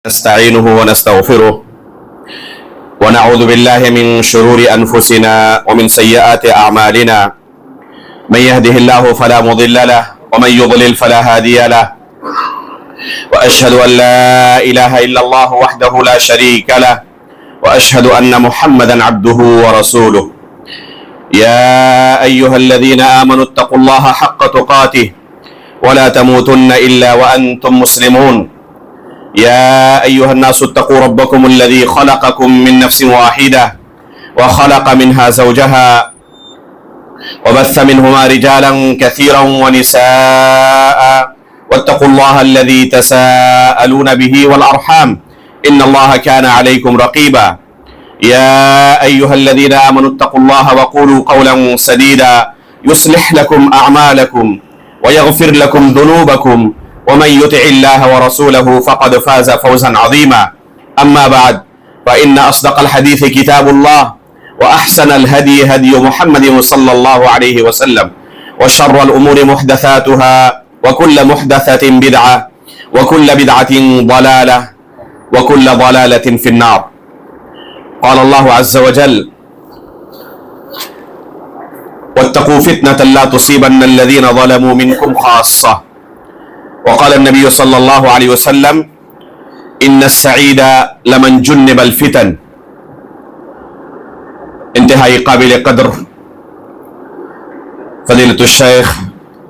نستعينه ونستغفره ونعوذ بالله من شرور أنفسنا ومن سيئات أعمالنا من يهده الله فلا مضل له ومن يضلل فلا هادي له وأشهد أن لا إله إلا الله وحده لا شريك له وأشهد أن محمدا عبده ورسوله يا أيها الذين آمنوا اتقوا الله حق تقاته ولا تموتن إلا وأنتم مسلمون يا أيها الناس اتقوا ربكم الذي خلقكم من نفس واحدة وخلق منها زوجها وبث منهما رجالا كثيرا ونساء واتقوا الله الذي تساءلون به والأرحام إن الله كان عليكم رقيبا يا أيها الذين آمنوا اتقوا الله وقولوا قولا سديدا يصلح لكم أعمالكم ويغفر لكم ذنوبكم ومن يطع الله ورسوله فقد فاز فوزا عظيما أما بعد فإن أصدق الحديث كتاب الله وأحسن الهدي هدي محمد صلى الله عليه وسلم وشر الأمور محدثاتها وكل محدثة بدعة وكل بدعة ضلالة وكل ضلالة في النار قال الله عز وجل واتقوا فتنة لا تصيبن الذين ظلموا منكم خاصة وقال النبي صلی اللہ علیہ وسلم ان السعید لمن جنب الفتن. انتہائی قابل قدر فضیلۃ الشیخ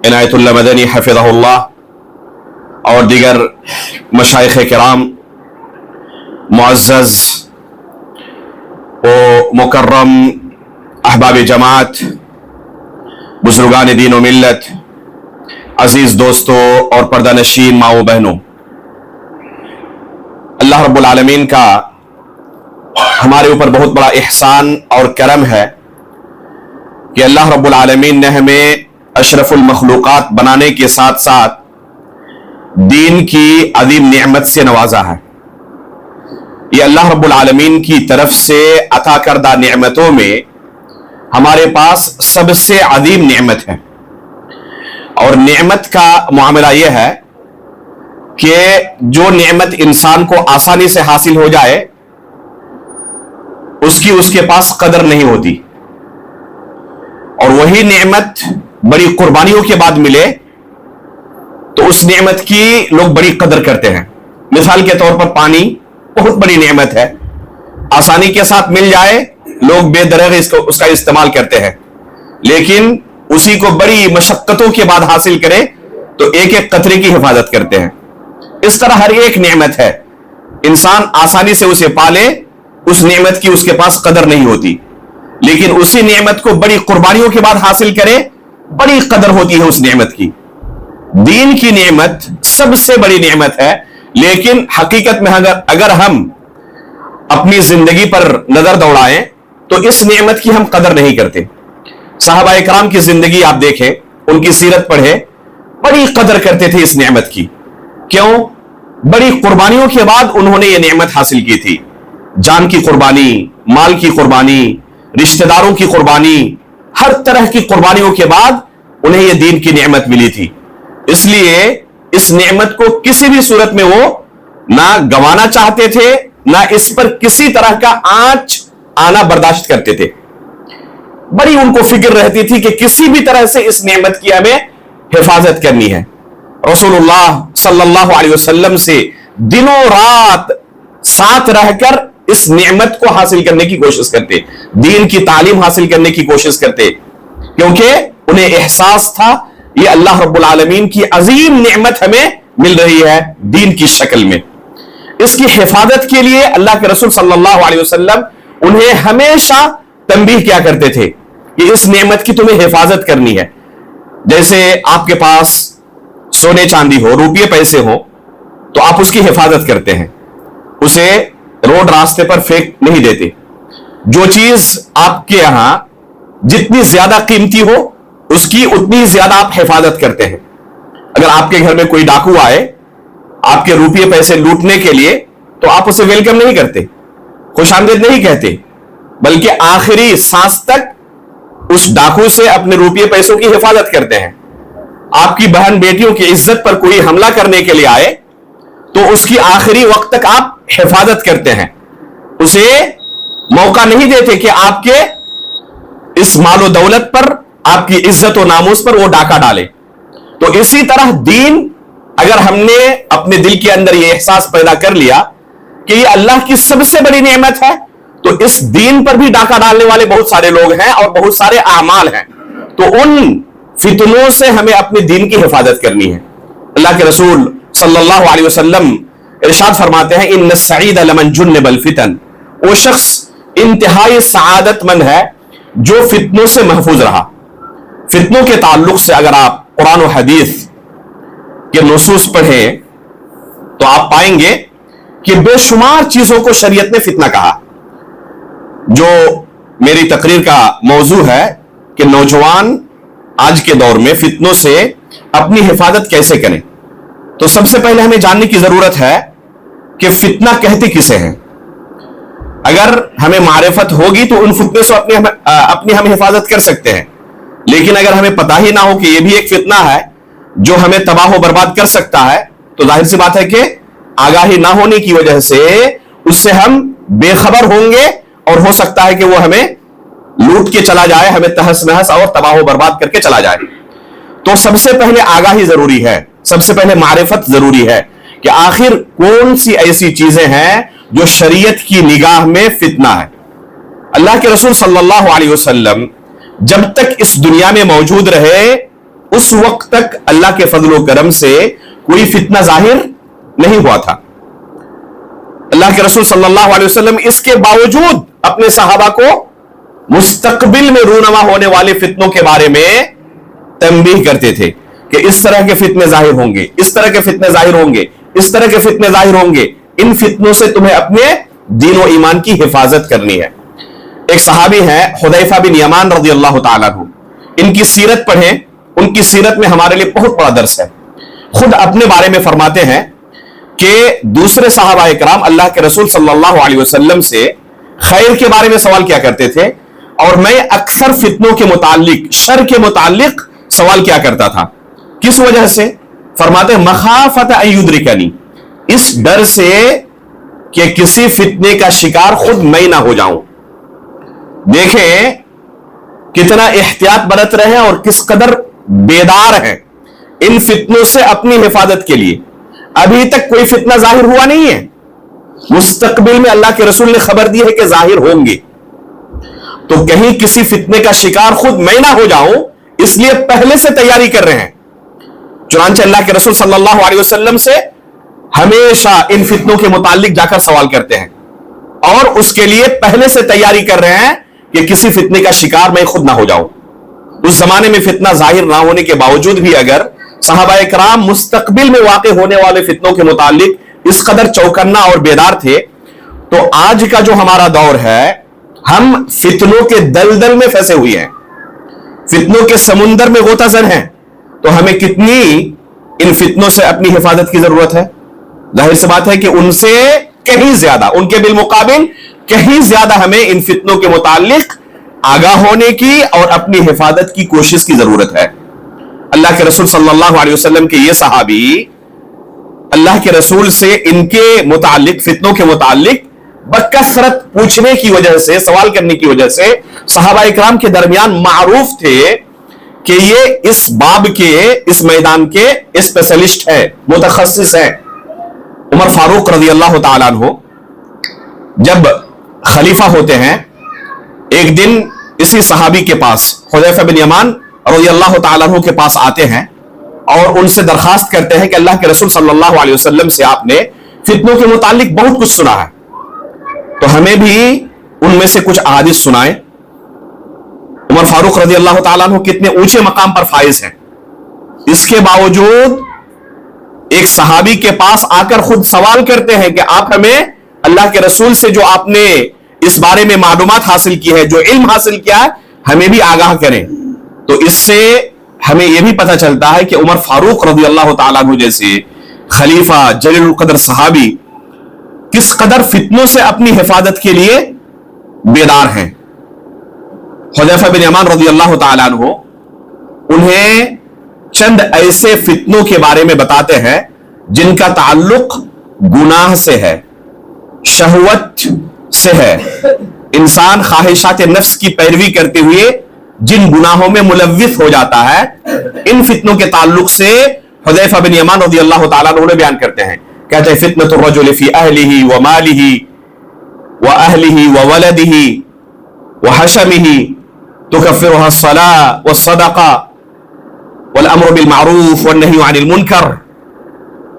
عنایت اللہ مدنی حفظہ اللہ اور دیگر مشائخ کرام، معزز و مکرم احباب جماعت، بزرگان دین و ملت، عزیز دوستوں اور پردہ نشین ماں و بہنوں، اللہ رب العالمین کا ہمارے اوپر بہت بڑا احسان اور کرم ہے کہ اللہ رب العالمین نے ہمیں اشرف المخلوقات بنانے کے ساتھ ساتھ دین کی عظیم نعمت سے نوازا ہے. یہ اللہ رب العالمین کی طرف سے عطا کردہ نعمتوں میں ہمارے پاس سب سے عظیم نعمت ہے. اور نعمت کا معاملہ یہ ہے کہ جو نعمت انسان کو آسانی سے حاصل ہو جائے اس کے پاس قدر نہیں ہوتی، اور وہی نعمت بڑی قربانیوں کے بعد ملے تو اس نعمت کی لوگ بڑی قدر کرتے ہیں. مثال کے طور پر پانی بہت بڑی نعمت ہے، آسانی کے ساتھ مل جائے لوگ بے درغ اس کا استعمال کرتے ہیں، لیکن اسی کو بڑی مشقتوں کے بعد حاصل کرے تو ایک ایک قطرے کی حفاظت کرتے ہیں. اس طرح ہر ایک نعمت ہے، انسان آسانی سے اسے پالے اس نعمت کی اس کے پاس قدر نہیں ہوتی، لیکن اسی نعمت کو بڑی قربانیوں کے بعد حاصل کرے بڑی قدر ہوتی ہے اس نعمت کی. دین کی نعمت سب سے بڑی نعمت ہے، لیکن حقیقت میں اگر ہم اپنی زندگی پر نظر دوڑائیں تو اس نعمت کی ہم قدر نہیں کرتے. صحابہ اکرام کی زندگی آپ دیکھیں، ان کی سیرت پڑھیں، بڑی قدر کرتے تھے اس نعمت کی. کیوں؟ بڑی قربانیوں کے بعد انہوں نے یہ نعمت حاصل کی تھی. جان کی قربانی، مال کی قربانی، رشتہ داروں کی قربانی، ہر طرح کی قربانیوں کے بعد انہیں یہ دین کی نعمت ملی تھی. اس لیے اس نعمت کو کسی بھی صورت میں وہ نہ گنوانا چاہتے تھے، نہ اس پر کسی طرح کا آنچ آنا برداشت کرتے تھے. بڑی ان کو فکر رہتی تھی کہ کسی بھی طرح سے اس نعمت کی ہمیں حفاظت کرنی ہے. رسول اللہ صلی اللہ علیہ وسلم سے دنوں رات ساتھ رہ کر اس نعمت کو حاصل کرنے کی کوشش کرتے، دین کی تعلیم حاصل کرنے کی کوشش کرتے، کیونکہ انہیں احساس تھا یہ اللہ رب العالمین کی عظیم نعمت ہمیں مل رہی ہے دین کی شکل میں. اس کی حفاظت کے لیے اللہ کے رسول صلی اللہ علیہ وسلم انہیں ہمیشہ تنبیہ کیا کرتے تھے کہ اس نعمت کی تمہیں حفاظت کرنی ہے. جیسے آپ کے پاس سونے چاندی ہو، روپیے پیسے ہو، تو آپ اس کی حفاظت کرتے ہیں، اسے روڈ راستے پر پھینک نہیں دیتے. جو چیز آپ کے یہاں جتنی زیادہ قیمتی ہو اس کی اتنی زیادہ آپ حفاظت کرتے ہیں. اگر آپ کے گھر میں کوئی ڈاکو آئے آپ کے روپیے پیسے لوٹنے کے لیے تو آپ اسے ویلکم نہیں کرتے، خوش آمدید نہیں کہتے، بلکہ آخری سانس تک اس ڈاکو سے اپنے روپیے پیسوں کی حفاظت کرتے ہیں. آپ کی بہن بیٹیوں کی عزت پر کوئی حملہ کرنے کے لیے آئے تو اس کی آخری وقت تک آپ حفاظت کرتے ہیں، اسے موقع نہیں دیتے کہ آپ کے اس مال و دولت پر، آپ کی عزت و ناموس پر وہ ڈاکہ ڈالے۔ تو اسی طرح دین، اگر ہم نے اپنے دل کے اندر یہ احساس پیدا کر لیا کہ یہ اللہ کی سب سے بڑی نعمت ہے، تو اس دین پر بھی ڈاکہ ڈالنے والے بہت سارے لوگ ہیں اور بہت سارے اعمال ہیں، تو ان فتنوں سے ہمیں اپنے دین کی حفاظت کرنی ہے۔ اللہ کے رسول صلی اللہ علیہ وسلم ارشاد فرماتے ہیں ان السعید لمن جنب الفتن، وہ شخص انتہائی سعادت مند ہے جو فتنوں سے محفوظ رہا۔ فتنوں کے تعلق سے اگر آپ قرآن و حدیث کے نصوص پڑھیں تو آپ پائیں گے کہ بے شمار چیزوں کو شریعت نے فتنہ کہا۔ جو میری تقریر کا موضوع ہے کہ نوجوان آج کے دور میں فتنوں سے اپنی حفاظت کیسے کریں، تو سب سے پہلے ہمیں جاننے کی ضرورت ہے کہ فتنہ کہتے کسے ہیں۔ اگر ہمیں معرفت ہوگی تو ان فتنے سے اپنی ہم حفاظت کر سکتے ہیں، لیکن اگر ہمیں پتہ ہی نہ ہو کہ یہ بھی ایک فتنہ ہے جو ہمیں تباہ و برباد کر سکتا ہے، تو ظاہر سی بات ہے کہ آگاہی نہ ہونے کی وجہ سے اس سے ہم بے خبر ہوں گے اور ہو سکتا ہے کہ وہ ہمیں لوٹ کے چلا جائے، ہمیں تہس نہس اور تباہ و برباد کر کے چلا جائے۔ تو سب سے پہلے آگاہی ضروری ہے، سب سے پہلے معرفت ضروری ہے کہ آخر کون سی ایسی چیزیں ہیں جو شریعت کی نگاہ میں فتنہ ہے۔ اللہ کے رسول صلی اللہ علیہ وسلم جب تک اس دنیا میں موجود رہے اس وقت تک اللہ کے فضل و کرم سے کوئی فتنہ ظاہر نہیں ہوا تھا۔ اللہ کے رسول صلی اللہ علیہ وسلم اس کے باوجود اپنے صحابہ کو مستقبل میں رونما ہونے والے فتنوں کے بارے میں تنبیہ کرتے تھے کہ اس طرح کے فتنے ظاہر ہوں گے، اس طرح کے فتنے ظاہر ہوں گے، اس طرح کے فتنے ظاہر ہوں گے، ان فتنوں سے تمہیں اپنے دین و ایمان کی حفاظت کرنی ہے۔ ایک صحابی ہیں حذیفہ بن یمان رضی اللہ تعالیٰ عنہ، ان کی سیرت پڑھیں، ان کی سیرت میں ہمارے لیے بہت بڑا درس ہے۔ خود اپنے بارے میں فرماتے ہیں کہ دوسرے صحابہ اکرام اللہ کے رسول صلی اللہ علیہ وسلم سے خیر کے بارے میں سوال کیا کرتے تھے، اور میں اکثر فتنوں کے متعلق، شر کے متعلق سوال کیا کرتا تھا۔ کس وجہ سے؟ فرماتے ہیں مخافت ان یدرکنی، اس ڈر سے کہ کسی فتنے کا شکار خود میں نہ ہو جاؤں۔ دیکھیں کتنا احتیاط برت رہے ہیں اور کس قدر بیدار ہیں ان فتنوں سے اپنی حفاظت کے لیے۔ ابھی تک کوئی فتنہ ظاہر ہوا نہیں ہے، مستقبل میں اللہ کے رسول نے خبر دی ہے کہ ظاہر ہوں گے، تو کہیں کسی فتنے کا شکار خود میں نہ ہو جاؤں، اس لیے پہلے سے تیاری کر رہے ہیں۔ چنانچہ اللہ کے رسول صلی اللہ علیہ وسلم سے ہمیشہ ان فتنوں کے متعلق جا کر سوال کرتے ہیں اور اس کے لیے پہلے سے تیاری کر رہے ہیں کہ کسی فتنے کا شکار میں خود نہ ہو جاؤں۔ اس زمانے میں فتنہ ظاہر نہ ہونے کے باوجود بھی اگر صحابہ کرام مستقبل میں واقع ہونے والے فتنوں کے متعلق اس قدر چوکنا اور بیدار تھے، تو آج کا جو ہمارا دور ہے ہم فتنوں کے دلدل میں پھنسے ہوئے ہیں، فتنوں کے سمندر میں غوطہ زن ہیں، تو ہمیں کتنی ان فتنوں سے اپنی حفاظت کی ضرورت ہے۔ ظاہر سی بات ہے کہ ان سے کہیں زیادہ، ان کے بالمقابل کہیں زیادہ ہمیں ان فتنوں کے متعلق آگاہ ہونے کی اور اپنی حفاظت کی کوشش کی ضرورت ہے۔ اللہ کے رسول صلی اللہ علیہ وسلم کے یہ صحابی اللہ کے رسول سے ان کے متعلق، فتنوں کے متعلق بکثرت پوچھنے کی وجہ سے، سوال کرنے کی وجہ سے صحابہ اکرام کے درمیان معروف تھے کہ یہ اس باب کے، اس میدان کے اسپیشلسٹ ہے، متخصص ہے۔ عمر فاروق رضی اللہ تعالیٰ عنہ جب خلیفہ ہوتے ہیں، ایک دن اسی صحابی کے پاس، حذیفہ بن یمان رضی اللہ تعالیٰ عنہ کے پاس آتے ہیں اور ان سے درخواست کرتے ہیں کہ اللہ کے رسول صلی اللہ علیہ وسلم سے آپ نے فتنوں کے متعلق بہت کچھ سنا ہے، تو ہمیں بھی ان میں سے کچھ احادیث سنائیں۔ عمر فاروق رضی اللہ تعالیٰ عنہ کتنے اونچے مقام پر فائز ہیں، اس کے باوجود ایک صحابی کے پاس آ کر خود سوال کرتے ہیں کہ آپ ہمیں اللہ کے رسول سے جو آپ نے اس بارے میں معلومات حاصل کی ہے، جو علم حاصل کیا ہے، ہمیں بھی آگاہ کریں۔ تو اس سے ہمیں یہ بھی پتہ چلتا ہے کہ عمر فاروق رضی اللہ تعالیٰ عنہ جیسے خلیفہ جلیل القدر صحابی کس قدر فتنوں سے اپنی حفاظت کے لیے بیدار ہیں۔ حذیفہ بن یمان رضی اللہ تعالیٰ عنہ انہیں چند ایسے فتنوں کے بارے میں بتاتے ہیں جن کا تعلق गुनाह से है, शहवत से है। इंसान ख्वाहिशात नफ्स की पैरवी करते हुए जिन गुनाहों में मुलव्विस हो जाता है, इन फितनों के ताल्लुक से हुदैफा बिन यमान रज़ियल्लाहु ताला अन्हु बयान करते हैं, कहते हैं फितनतुर रजुल फी अहलिही व मालिही व अहलिही व वलदिही व हशमिही तुकफ्फिरुहा अस्सलाह व सदका वल अम्रु बिल मारूफ व नही अनिल मुनकर।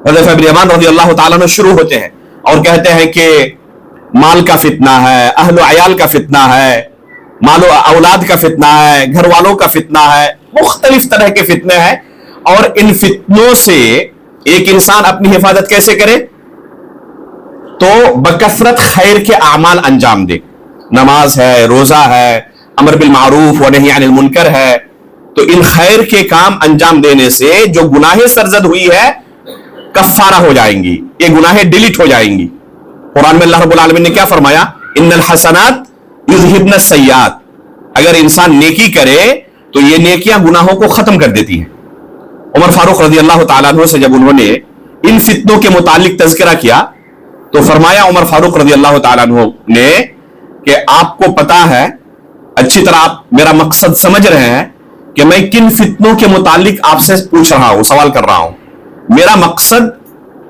हुदैफा बिन यमान रज़ियल्लाहु ताला अन्हु शुरू होते हैं और कहते हैं कि माल का फितना है, अहलो अयाल का फितना है, मालो औलाद का फितना है, घर वालों का फितना है, मुख्तलिफ तरह के फितने हैं। और इन फितनों से एक इंसान अपनी हिफाजत कैसे करे? तो बकसरत खैर के आमाल अंजाम दे। नमाज है, रोजा है, अमर बिल मारूफ व नही अनिल मुनकर है। तो इन खैर के काम अंजाम देने से जो गुनाहें सरजद हुई है कफ्फारा हो जाएंगी, ये गुनाहें डिलीट हो जाएंगी। कुरान में अल्लाह रब्बुल आलमीन ने क्या फरमाया? इन्नल हसनात युज़हिबन सय्यात। अगर इंसान नेकी करे तो ये नेकियां गुनाहों को खत्म कर देती हैं। उमर फारूक रज़ियल्लाहु ताला अन्हु से जब उन्होंने इन फितनों के मुतालिक तज़किरा किया तो फरमाया उमर फारूक रज़ियल्लाहु ताला अन्हु ने कि आपको पता है, अच्छी तरह आप मेरा मकसद समझ रहे हैं कि मैं किन फितनों के मुतालिक आपसे पूछ रहा हूं, सवाल कर रहा हूं। मेरा मकसद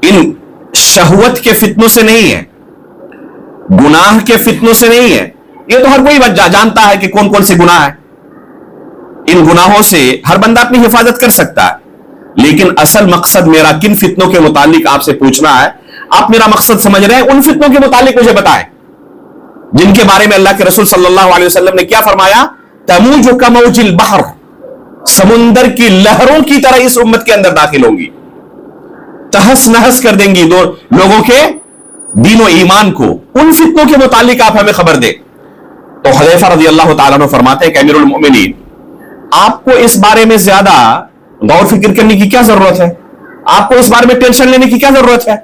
इन शहवत के फितनों से नहीं है, गुनाह के फितनों से नहीं है। ये तो हर कोई जानता है कि कौन कौन से गुनाह है। इन गुनाहों से हर बंदा अपनी हिफाजत कर सकता है, लेकिन असल मकसद मेरा किन फितनों के मुतालिक आपसे पूछना है, आप मेरा मकसद समझ रहे हैं, उन फितनों के मुतालिक मुझे बताएं जिनके बारे में अल्लाह के रसूल सल्लल्लाहु अलैहि वसल्लम ने क्या फरमाया? तमूजु कमौजिल बहर, समुंदर की लहरों की तरह इस उम्मत के अंदर दाखिल होंगी, तहस नहस कर देंगी दो लोगों के दीन और ईमान को। उन फितनों के मुतालिक आप हमें खबर दें। तो हुदैफा रज़ियल्लाहु ताला अन्हु फरमाते हैं कि अमीरुल मोमिनीन, आपको इस बारे में ज्यादा गौर फिक्र करने की क्या जरूरत है? आपको इस बारे में टेंशन लेने की क्या जरूरत है?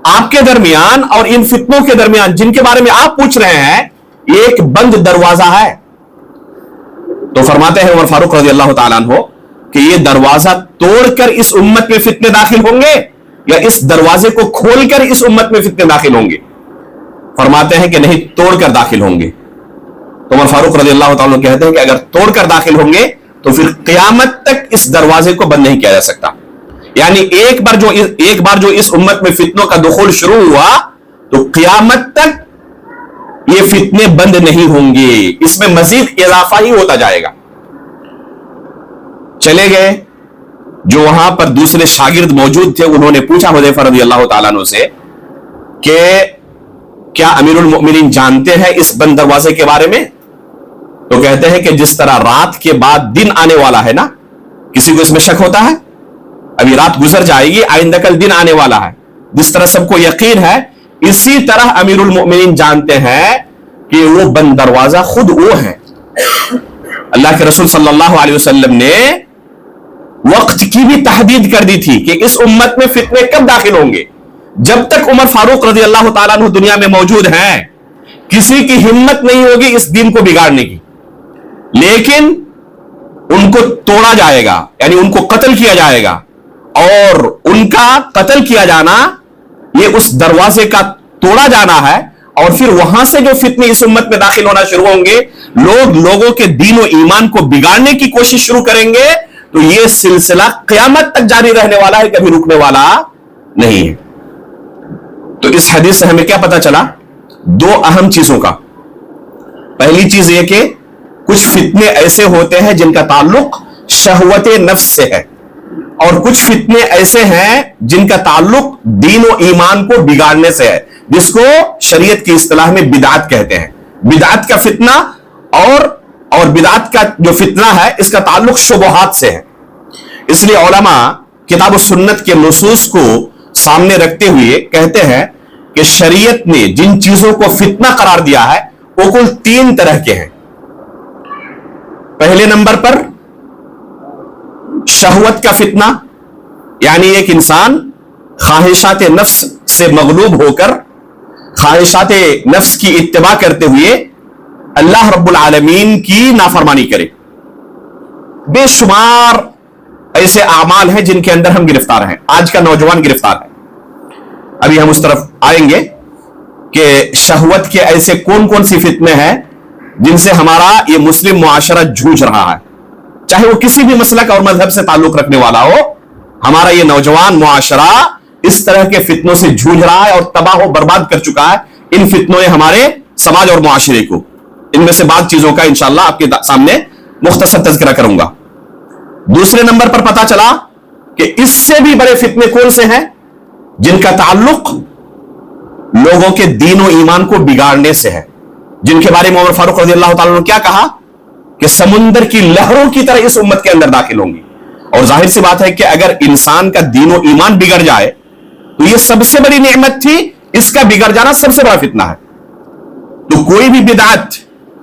आपके दरमियान और इन फितनों के दरमियान जिनके बारे में आप पूछ रहे हैं, एक बंद दरवाजा है। तो फरमाते हैं उमर फारूक रज़ियल्लाहु ताला अन्हु कि ये दरवाजा तोड़कर इस उम्मत में फितने दाखिल होंगे या इस दरवाजे को खोलकर इस उम्मत में फितने दाखिल होंगे? फरमाते हैं कि नहीं, तोड़कर दाखिल होंगे। तो उमर फारूक रज़ियल्लाहु ताला अन्हु कहते हैं कि अगर तोड़कर दाखिल होंगे तो फिर क़यामत तक इस दरवाजे को बंद नहीं किया जा सकता। यानी एक बार जो इस उम्मत में फितनों का दुखूल शुरू हुआ तो क़यामत तक ये फितने बंद नहीं होंगे, इसमें मजीद इजाफा ही होता जाएगा। चले गए, जो वहां पर दूसरे शागिर्द मौजूद थे, उन्होंने पूछा हुदैफा रज़ियल्लाहु ताला अन्हु से कि क्या अमीरुल मोमिनीन जानते हैं इस बंद दरवाजे के बारे में? तो कहते हैं कि जिस तरह रात के बाद दिन आने वाला है ना, किसी को इसमें शक होता है? अभी रात गुजर जाएगी, आइंदा कल दिन आने वाला है, जिस तरह सबको यकीन है, इसी तरह अमीरुल मोमिनीन जानते हैं कि वो बंद दरवाजा खुद वो है। अल्लाह के रसूल सल्लल्लाहु अलैहि वसल्लम ने वक्त की भी तहदीद कर दी थी कि इस उम्मत में फितने कब दाखिल होंगे। जब तक उमर फारूक रज़ियल्लाहु ताला अन्हु दुनिया में मौजूद हैं, किसी की हिम्मत नहीं होगी इस दीन को बिगाड़ने की, लेकिन उनको तोड़ा जाएगा, यानी उनको कत्ल किया जाएगा। और उनका कत्ल किया जाना, ये उस दरवाजे का तोड़ा जाना है। और फिर वहां से जो फितने इस उम्मत में दाखिल होना शुरू होंगे, लोगों के दीन और ईमान को बिगाड़ने की कोशिश शुरू करेंगे। तो ये सिलसिला क़यामत तक जारी रहने वाला है, कभी रुकने वाला नहीं है। तो इस हदीस से हमें क्या पता चला? दो अहम चीजों का। पहली चीज ये कि कुछ फितने ऐसे होते हैं जिनका ताल्लुक शहवत नफ्स से है, और कुछ फितने ऐसे हैं जिनका ताल्लुक दीन और ईमान को बिगाड़ने से है, जिसको शरीयत की इस्तिलाह में बिदात कहते हैं। बिदात का फितना और बिदात का जो फितना है, इसका ताल्लुक शुबहात से है। इसलिए उलमा किताब और सुन्नत के नुसूस को सामने रखते हुए कहते हैं कि शरीयत ने जिन चीजों को फितना करार दिया है वो कुल 3 तरह के हैं। पहले नंबर पर शहवत का फितना, यानी एक इंसान ख्वाहिशात नफ्स से मगलूब होकर ख्वाहिशात नफ्स की इत्तिबा करते हुए अल्लाह रब्बुल आलमीन की नाफरमानी करे। बेशुमार ऐसे आमाल हैं जिनके अंदर हम गिरफ्तार हैं, आज का नौजवान गिरफ्तार है। अभी हम उस तरफ आएंगे कि शहवत के ऐसे कौन कौन सी फितने हैं जिनसे हमारा ये मुस्लिम मुआशरा जूझ रहा है, चाहे वो किसी भी मसलक और मजहब से ताल्लुक रखने वाला हो। हमारा ये नौजवान मुआशरा इस तरह के फितनों से जूझ रहा है और तबाह और बर्बाद कर चुका है। इन फितनों ने हमारे समाज और मुआशरे को, इनमें से बाद चीजों का इंशाअल्लाह आपके सामने मुख्तसर तज़किरा करूंगा। दूसरे नंबर पर पता चला कि इससे भी बड़े फितने कौन से हैं जिनका ताल्लुक लोगों के दीन और ईमान को बिगाड़ने से है, जिनके बारे में उमर फारूक रज़ी अल्लाह ताला ने क्या कहा कि समुंदर की लहरों की तरह इस उम्मत के अंदर दाखिल होंगी। और जाहिर सी बात है कि अगर इंसान का दीन और ईमान बिगड़ जाए तो यह सबसे बड़ी नेमत थी, इसका बिगड़ जाना सबसे बड़ा फितना है। तो कोई भी बिदअत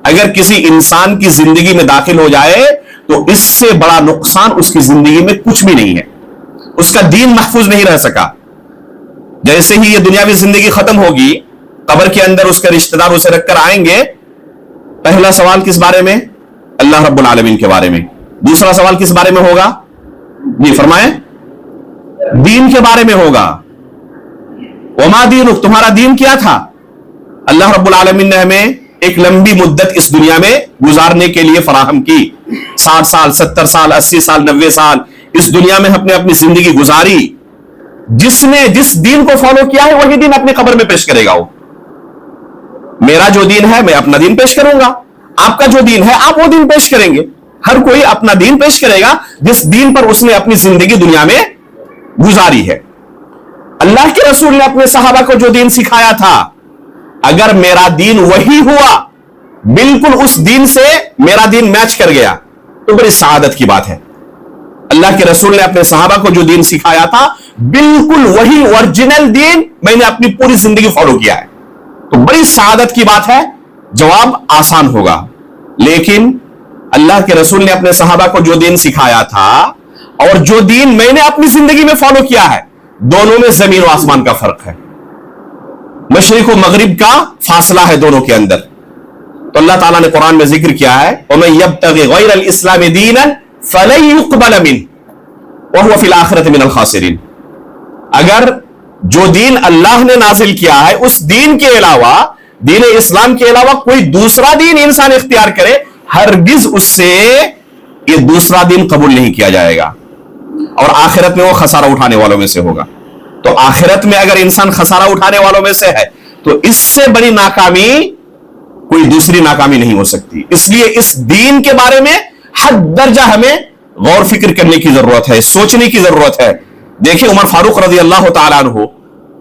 अगर किसी इंसान की जिंदगी में दाखिल हो जाए तो इससे बड़ा नुकसान उसकी जिंदगी में कुछ भी नहीं है। उसका दीन महफूज नहीं रह सका। जैसे ही ये दुनियावी जिंदगी खत्म होगी, कब्र के अंदर उसके रिश्तेदार उसे रखकर आएंगे, पहला सवाल किस बारे में? अल्लाह रब्बुल आलमीन के बारे में। दूसरा सवाल किस बारे में होगा? जी फरमाएं। दीन के बारे में होगा। वमा दीनुक, तुम्हारा दीन क्या था? अल्लाह रब्बुल आलमीन ने हमें एक लंबी मुद्दत इस दुनिया में गुजारने के लिए फराहम की। 60 साल, 70 साल, 80 साल, 90 साल इस दुनिया में हमने अपनी जिंदगी गुजारी। जिसने जिस दीन को फॉलो किया है वही दीन अपने कब्र में पेश करेगा। वो मेरा जो दीन है मैं अपना दीन पेश करूंगा, आपका जो दीन है आप वो दीन पेश करेंगे। हर कोई अपना दीन पेश करेगा जिस दीन पर उसने अपनी जिंदगी दुनिया में गुजारी है। अल्लाह के रसूल ने अपने सहाबा को जो दीन सिखाया था, अगर मेरा दीन वही हुआ, बिल्कुल उस दीन से मेरा दीन मैच कर गया, तो बड़ी सआदत की बात है। अल्लाह के रसूल ने अपने सहाबा को जो दीन सिखाया था, बिल्कुल वही ओरिजिनल दीन मैंने अपनी पूरी जिंदगी फॉलो किया है, तो बड़ी सआदत की बात है। जवाब आसान होगा, लेकिन अल्लाह के रसूल ने अपने सहाबा को जो दीन सिखाया था और जो दीन मैंने अपनी जिंदगी में फॉलो किया है, दोनों में जमीन और आसमान का फर्क है। मशरिक और मगरिब का फासला है दोनों के अंदर। तो अल्लाह ताला ने कुरान में जिक्र किया है, वमन यब्तगी गैरल इस्लामी दीनन फलन युक़बल मिन्हु वहुव फिल आखिरति मिनल खासिरीन। अगर जो दीन अल्लाह ने नाजिल किया है, उस दीन के अलावा, दीन इस्लाम के अलावा कोई दूसरा दीन इंसान इख्तियार करे, हरगिज उससे ये दूसरा दीन कबूल नहीं किया जाएगा और आखिरत में वो खसारा उठाने वालों में से होगा। तो आखिरत में अगर इंसान खसारा उठाने वालों में से है तो इससे बड़ी नाकामी कोई दूसरी नाकामी नहीं हो सकती। इसलिए इस दीन के बारे में हद दर्जा हमें गौर फिक्र करने की जरूरत है, सोचने की जरूरत है। देखिए उमर फारूक रज़ी अल्लाह ताला अन्हु,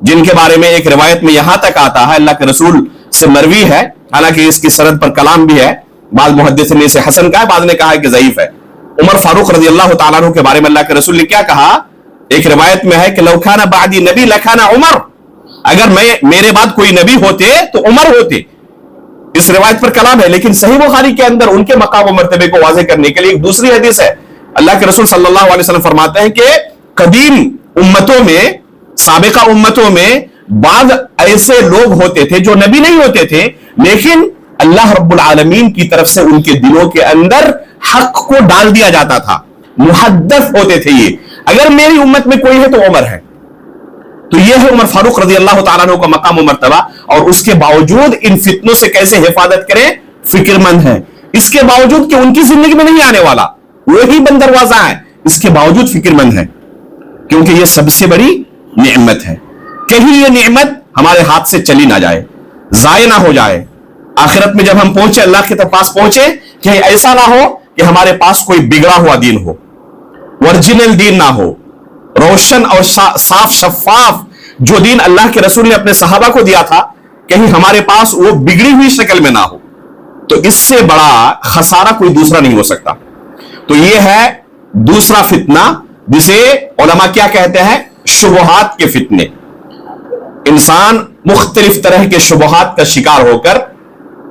जिनके बारे में एक रिवायत में यहां तक आता है, अल्लाह के रसूल से मरवी है, हालांकि इसकी सनद पर कलाम भी है, बाद मुहद्दिसीन ने इसे हसन कहा, बाद ने कहा है कि ज़ईफ है। उमर फारूक रज़ी अल्लाह ताला अन्हु के बारे में अल्लाह के रसूल ने क्या कहा? एक रिवायत में है कि लौ खाना बादी नबी लखाना उमर, अगर मेरे बाद कोई नबी होते तो उमर होते। इस रिवायत पर कलाम है, लेकिन सही बुखारी के अंदर उनके मकाम और मर्तबे को वाज़ेह करने के लिए एक दूसरी हदीस है। अल्लाह के रसूल सल्लल्लाहु अलैहि वसल्लम फरमाते हैं कि कदीम उम्मतों में, साबिका उम्मतों में बाद ऐसे लोग होते थे जो नबी नहीं होते थे, लेकिन अल्लाह रब्बुल आलमीन की तरफ से उनके दिलों के अंदर हक को डाल दिया जाता था, मुहद्दस होते थे ये। अगर मेरी उम्मत में कोई है तो उमर है। तो यह है उमर फारूक रज़ी अल्लाह ताला अन्हु का मकाम और मर्तबा, और उसके बावजूद इन फितनों से कैसे हिफाजत करें, फिक्रमंद है। इसके बावजूद कि उनकी जिंदगी में नहीं आने वाला, वही बंद दरवाजा है, इसके बावजूद फिक्रमंद है, क्योंकि यह सबसे बड़ी नेमत है। कहीं यह नेमत हमारे हाथ से चली ना जाए, जाये ना हो जाए। आखिरत में जब हम पहुंचे, अल्लाह के पास पहुंचे, कहीं ऐसा ना हो कि हमारे पास कोई बिगड़ा हुआ दीन हो, ओरिजिनल दीन ना हो, रोशन और साफ शफाफ जो दीन अल्लाह के रसूल ने अपने सहाबा को दिया था, कहीं हमारे पास वो बिगड़ी हुई शक्ल में ना हो। तो इससे बड़ा खसारा कोई दूसरा नहीं हो सकता। तो ये है दूसरा फितना, जिसे उलमा क्या कहते हैं? शुबहात के फितने। इंसान मुख्तलिफ तरह के शुबहात का शिकार होकर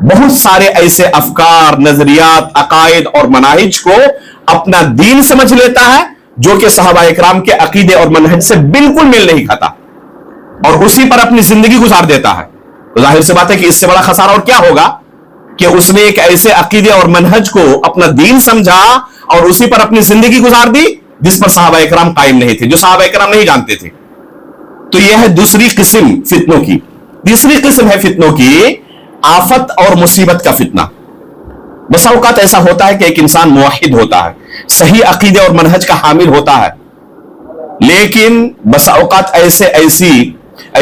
बहुत सारे ऐसे अफकार, नजरियात, अकायद और मनाहिज को अपना दीन समझ लेता है जो कि सहाबा इकराम के अकीदे और मनहज से बिल्कुल मेल नहीं खाता, और उसी पर अपनी जिंदगी गुजार देता है। तो जाहिर सी बात है कि इससे बड़ा खसारा और क्या होगा कि उसने एक ऐसे अकीदे और मनहज को अपना दीन समझा और उसी पर अपनी जिंदगी गुजार दी जिस पर सहाबा इकराम कायम नहीं थे, जो सहाबा इकराम नहीं जानते थे। تو یہ ہے دوسری قسم فتنوں کی. تیسری قسم ہے فتنوں کی آفت اور مصیبت کا فتنہ. بسا اوقات ایسا ہوتا ہے کہ ایک انسان موحد ہوتا ہے, صحیح عقیدے اور منہج کا حامل ہوتا ہے, لیکن بسا اوقات ایسی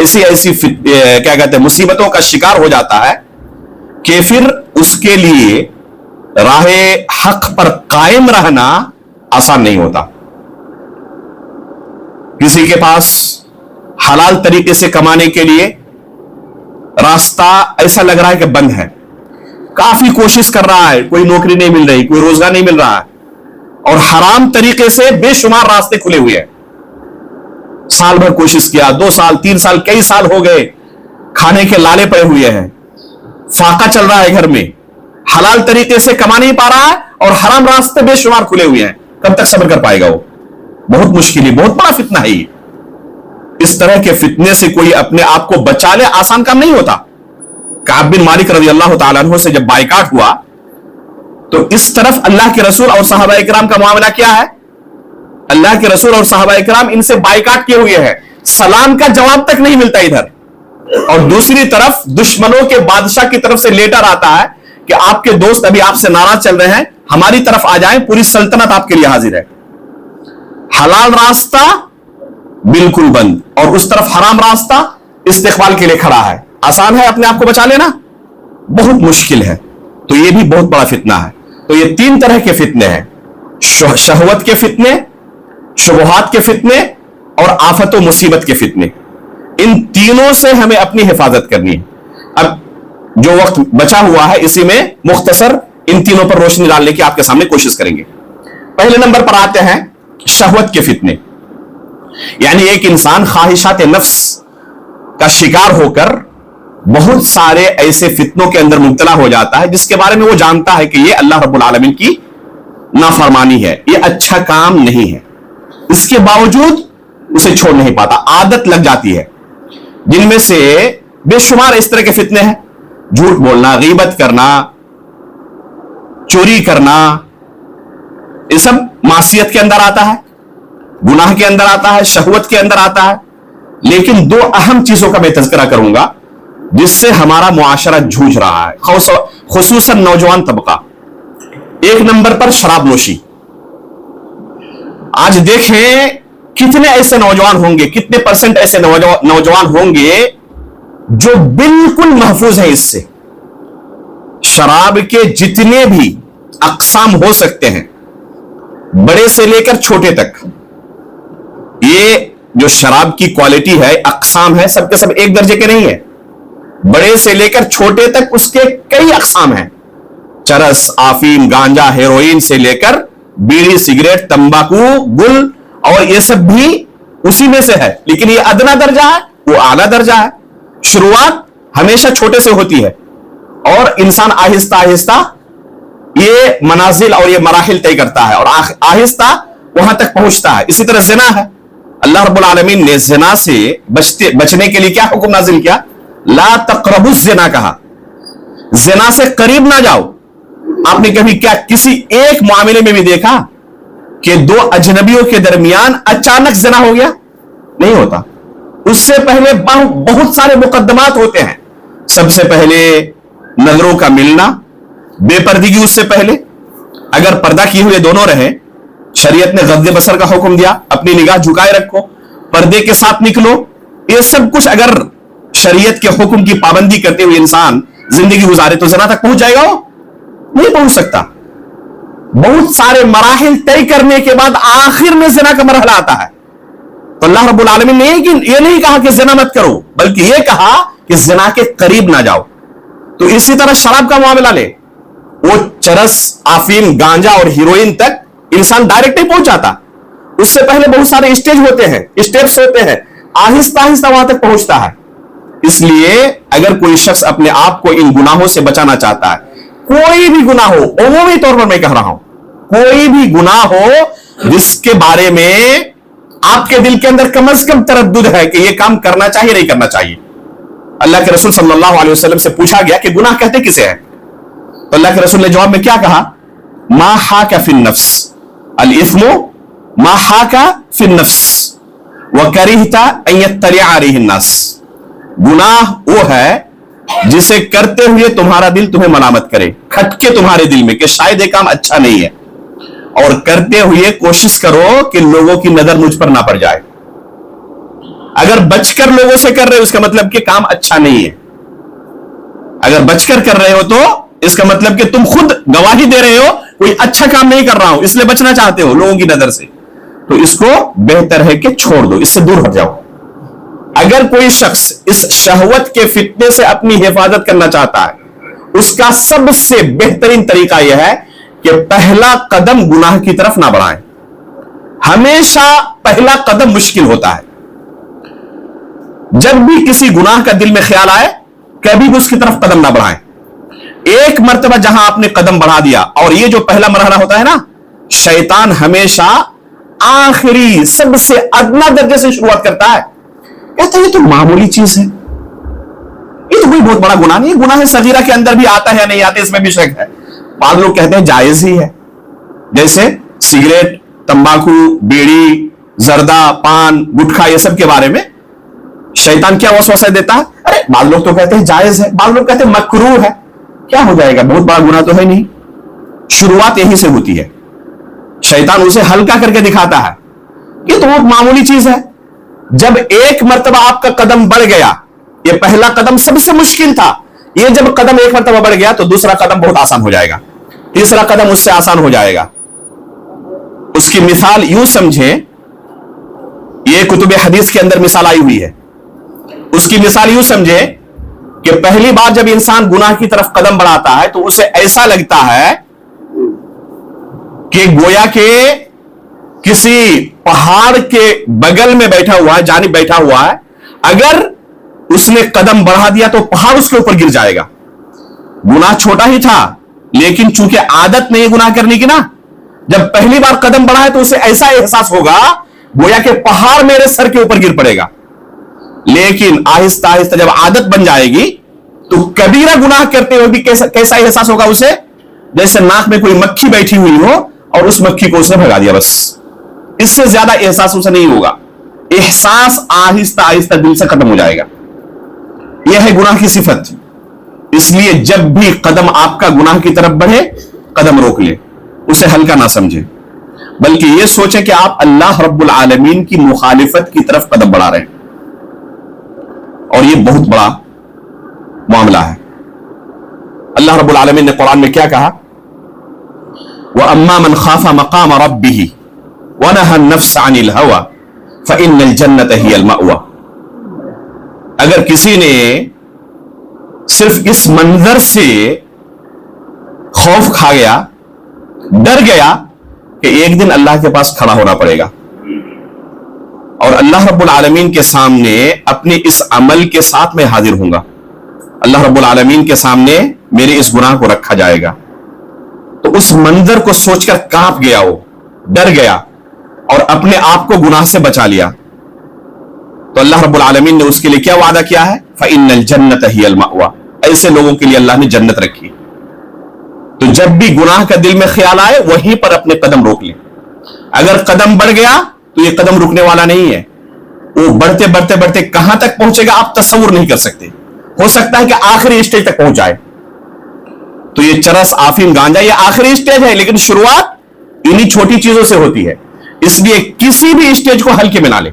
کیا کہتے ہیں مصیبتوں کا شکار ہو جاتا ہے کہ پھر اس کے لیے راہ حق پر قائم رہنا آسان نہیں ہوتا. کسی کے پاس حلال طریقے سے کمانے کے لیے راستہ ایسا لگ رہا ہے کہ بند ہے, کافی کوشش کر رہا ہے, کوئی نوکری نہیں مل رہی, کوئی روزگار نہیں مل رہا ہے, اور حرام طریقے سے بے شمار راستے کھلے ہوئے ہیں. سال بھر کوشش کیا, 2 سال 3 سال کئی سال ہو گئے, کھانے کے لالے پڑے ہوئے ہیں, فاقہ چل رہا ہے گھر میں, حلال طریقے سے کما نہیں پا رہا ہے اور حرام راستے بے شمار کھلے ہوئے ہیں. کب تک صبر کر پائے گا وہ؟ بہت مشکل ہے, بہت بڑا فتنہ ہے یہ. اس طرح کے فتنے سے کوئی اپنے آپ کو بچا لے آسان کام نہیں ہوتا. کعب بن مالک رضی اللہ تعالیٰ عنہ سے جب بائیکاٹ ہوا تو اس طرف اللہ کے رسول اور صحابہ اکرام کا معاملہ کیا ہے؟ اللہ کے رسول اور صحابہ اکرام ان سے بائیکاٹ کیے ہوئے ہیں, سلام کا جواب تک نہیں ملتا ادھر, اور دوسری طرف دشمنوں کے بادشاہ کی طرف سے لیٹر آتا ہے کہ آپ کے دوست ابھی آپ سے ناراض چل رہے ہیں, ہماری طرف آ جائیں, پوری سلطنت آپ کے لیے حاضر ہے. حلال راستہ بالکل بند, اور اس طرف حرام راستہ استقبال کے لیے کھڑا ہے. آسان ہے اپنے آپ کو بچا لینا؟ بہت مشکل ہے. تو یہ بھی بہت بڑا فتنہ ہے. تو یہ 3 طرح کے فتنے ہیں, شہوت کے فتنے, شبہات کے فتنے, اور آفت و مصیبت کے فتنے. ان تینوں سے ہمیں اپنی حفاظت کرنی ہے. اب جو وقت بچا ہوا ہے اسی میں مختصر ان تینوں پر روشنی ڈالنے کی آپ کے سامنے کوشش کریں گے. پہلے نمبر پر آتے ہیں شہوت کے فتنے. یعنی ایک انسان خواہشات نفس کا شکار ہو کر بہت سارے ایسے فتنوں کے اندر مبتلا ہو جاتا ہے جس کے بارے میں وہ جانتا ہے کہ یہ اللہ رب العالمین کی نافرمانی ہے, یہ اچھا کام نہیں ہے, اس کے باوجود اسے چھوڑ نہیں پاتا, عادت لگ جاتی ہے. جن میں سے بے شمار اس طرح کے فتنے ہیں, جھوٹ بولنا, غیبت کرنا, چوری کرنا, یہ سب معصیت کے اندر آتا ہے, گناہ کے اندر آتا ہے, شہوت کے اندر آتا ہے. لیکن 2 اہم چیزوں کا میں تذکرہ کروں گا جس سے ہمارا معاشرہ جھوج رہا ہے, خصوصاً نوجوان طبقہ. 1 نمبر پر شراب نوشی. آج دیکھیں کتنے ایسے نوجوان ہوں گے, کتنے پرسنٹ ایسے نوجوان ہوں گے جو بالکل محفوظ ہیں اس سے. شراب کے جتنے بھی اقسام ہو سکتے ہیں, بڑے سے لے کر چھوٹے تک, یہ جو شراب کی کوالٹی ہے, اقسام ہے, سب کے سب ایک درجے کے نہیں ہے. بڑے سے لے کر چھوٹے تک اس کے کئی اقسام ہیں. چرس, آفیم, گانجا, ہیروئن سے لے کر بیڑی, سگریٹ, تمباکو, گل, اور یہ سب بھی اسی میں سے ہے. لیکن یہ ادنا درجہ ہے, وہ اعلیٰ درجہ ہے. شروعات ہمیشہ چھوٹے سے ہوتی ہے اور انسان آہستہ آہستہ یہ منازل اور یہ مراحل طے کرتا ہے اور آہستہ وہاں تک پہنچتا ہے. اسی طرح زنا ہے. اللہ رب العالمین نے زنا سے بچنے کے لیے کیا حکم نازل کیا؟ لا تقربوا الزنا کہا, زنا سے قریب نہ جاؤ. آپ نے کبھی کیا کسی ایک معاملے میں بھی دیکھا کہ 2 اجنبیوں کے درمیان اچانک زنا ہو گیا؟ نہیں ہوتا. اس سے پہلے بہت سارے مقدمات ہوتے ہیں. سب سے پہلے نظروں کا ملنا, بے پردگی. اس سے پہلے اگر پردہ کیے ہوئے دونوں رہے, شریعت نے غض بصر کا حکم دیا, اپنی نگاہ جھکائے رکھو, پردے کے ساتھ نکلو. یہ سب کچھ اگر شریعت کے حکم کی پابندی کرتے ہوئے انسان زندگی گزارے تو زنا تک پہنچ جائے گا؟ وہ نہیں پہنچ سکتا. بہت سارے مراحل طے کرنے کے بعد آخر میں زنا کا مرحلہ آتا ہے. تو اللہ رب العالمین نے یہ نہیں کہا کہ زنا مت کرو, بلکہ یہ کہا کہ زنا کے قریب نہ جاؤ. تو اسی طرح شراب کا معاملہ لے, وہ چرس, آفیم, گانجا اور ہیروئن تک انسان ڈائریکٹ نہیں پہنچ جاتا. اس سے پہلے بہت سارے اسٹیج ہوتے ہیں, اسٹیپس ہوتے ہیں, آہستہ آہستہ وہاں تک پہنچتا ہے. اس لیے اگر کوئی شخص اپنے آپ کو ان گناہوں سے بچانا چاہتا ہے, کوئی بھی گناہ ہو, عمومی طور پر میں کہہ رہا ہوں, کوئی بھی گناہ ہو جس کے بارے میں آپ کے دل کے اندر کم از کم تردد ہے کہ یہ کام کرنا چاہیے نہیں کرنا چاہیے. اللہ کے رسول صلی اللہ علیہ وسلم سے پوچھا گیا کہ گناہ کہتے کسے ہیں؟ تو اللہ کے رسول نے جواب میں کیا کہا؟ ما حاک فی النفس, الاثم ما حاک فی النفس, वकरिहता अन यत्तलिअ अलैहि अन्नास, गुनाह वो है जिसे करते हुए तुम्हारा दिल तुम्हें मलामत करे, खटके तुम्हारे दिल में कि शायद ये काम अच्छा नहीं है, और करते हुए कोशिश करो कि लोगों की नजर मुझ पर ना पड़ जाए। अगर बचकर लोगों से कर रहे हो इसका मतलब कि काम अच्छा नहीं है। अगर बचकर कर रहे हो तो इसका मतलब कि तुम खुद गवाही दे रहे हो कोई अच्छा काम नहीं कर रहा हूं, इसलिए बचना चाहते हो लोगों की नजर से, तो इसको बेहतर है कि छोड़ दो, इससे दूर हट जाओ। अगर कोई शख्स इस शहवत के फितने से अपनी हिफाजत करना चाहता है, उसका सबसे बेहतरीन तरीका यह है कि पहला कदम गुनाह की तरफ ना बढ़ाएं। हमेशा पहला कदम मुश्किल होता है। जब भी किसी गुनाह का दिल में ख्याल आए, कभी भी उसकी तरफ कदम ना बढ़ाएं। एक मर्तबा जहां आपने कदम बढ़ा दिया, और ये जो पहला मरहला होता है ना, शैतान हमेशा आखिरी सबसे अदना दर्जे से शुरुआत करता है। कहता है ये तो मामूली चीज है, ये तो कोई बहुत बड़ा गुनाह नहीं, गुनाह सगीरा के अंदर भी आता है या नहीं आता इसमें भी शक है। बाद लोग कहते हैं जायज ही है, जैसे सिगरेट, तंबाकू, बीड़ी, जर्दा, पान, गुटखा, ये सब के बारे में शैतान क्या वसवसा देता है, अरे बाद लोग तो कहते हैं जायज है, बाद लोग कहते हैं मकरूह है, क्या हो जाएगा, बहुत बड़ा गुनाह तो है नहीं। शुरुआत यहीं से होती है, शैतान उसे हल्का करके दिखाता है, ये तो बहुत मामूली चीज है। जब एक मर्तबा आपका कदम बढ़ गया, ये पहला कदम सबसे मुश्किल था, ये जब कदम एक मर्तबा बढ़ गया तो दूसरा कदम बहुत आसान हो जाएगा, तीसरा कदम उससे आसान हो जाएगा। उसकी मिसाल यूं समझे, ये कुतुब हदीस के अंदर मिसाल आई हुई है। उसकी मिसाल यूं समझे कि पहली बार जब इंसान गुनाह की तरफ कदम बढ़ाता है तो उसे ऐसा लगता है कि गोया के किसी पहाड़ के बगल में बैठा हुआ है, जानिब बैठा हुआ है, अगर उसने कदम बढ़ा दिया तो पहाड़ उसके ऊपर गिर जाएगा। गुनाह छोटा ही था, लेकिन चूंकि आदत नहीं गुनाह करने की ना, जब पहली बार कदम बढ़ा है तो उसे ऐसा एहसास होगा गोया के पहाड़ मेरे सर के ऊपर गिर पड़ेगा। लेकिन आहिस्ता आहिस्ता जब आदत बन जाएगी तो कबीरा गुनाह करते हुए भी कैसा एहसास होगा उसे, जैसे नाक में कोई मक्खी बैठी हुई हो और उस मक्खी को उसने भगा दिया, बस। इससे ज्यादा एहसास उसे नहीं होगा। एहसास आहिस्ता आहिस्ता दिल से खत्म हो जाएगा। यह है गुनाह की सिफत। इसलिए जब भी कदम आपका गुनाह की तरफ बढ़े, कदम रोक ले, उसे हल्का ना समझे, बल्कि यह सोचे कि आप अल्लाह रब्बुल आलमीन की मुखालिफत की तरफ कदम बढ़ा रहे हैं, और यह बहुत बड़ा मामला है। अल्लाह रब्बुल आलमीन ने कुरान में क्या कहा, व अम्मा मन खाफा मकाम रब्बिही व नहा नफ्स अनिल हवा फइन्नल जन्नत हियल मअवा। अगर किसी ने सिर्फ इस मंजर से खौफ खा गया, डर गया कि एक दिन अल्लाह के पास खड़ा होना पड़ेगा और अल्लाह रब्बुल आलमीन के सामने अपने इस अमल के साथ मैं हाजिर हूंगा, अल्लाह रब्बुल आलमीन के सामने मेरे इस गुनाह को रखा जाएगा, तो उस मंजर को सोचकर कांप गया, वो डर गया और अपने आप को गुनाह से बचा लिया, तो अल्लाह रब्बुल आलमीन ने उसके लिए क्या वादा किया है, फ़इन्नल जन्नत हियल मअवा। ऐसे लोगों के लिए अल्लाह ने जन्नत रखी। तो जब भी गुनाह का दिल में ख्याल आए, वहीं पर अपने कदम रोक ले। अगर कदम बढ़ गया तो ये कदम रुकने वाला नहीं है, वो बढ़ते बढ़ते बढ़ते कहां तक पहुंचेगा आप तस्वुर नहीं कर सकते। हो सकता है कि आखिरी स्टेज तक पहुंच जाए। तो ये चरस, आफीम, गांजा ये आखिरी स्टेज है, लेकिन शुरुआत इन्हीं छोटी चीजों से होती है। इसलिए किसी भी स्टेज को हल्के में ना ले,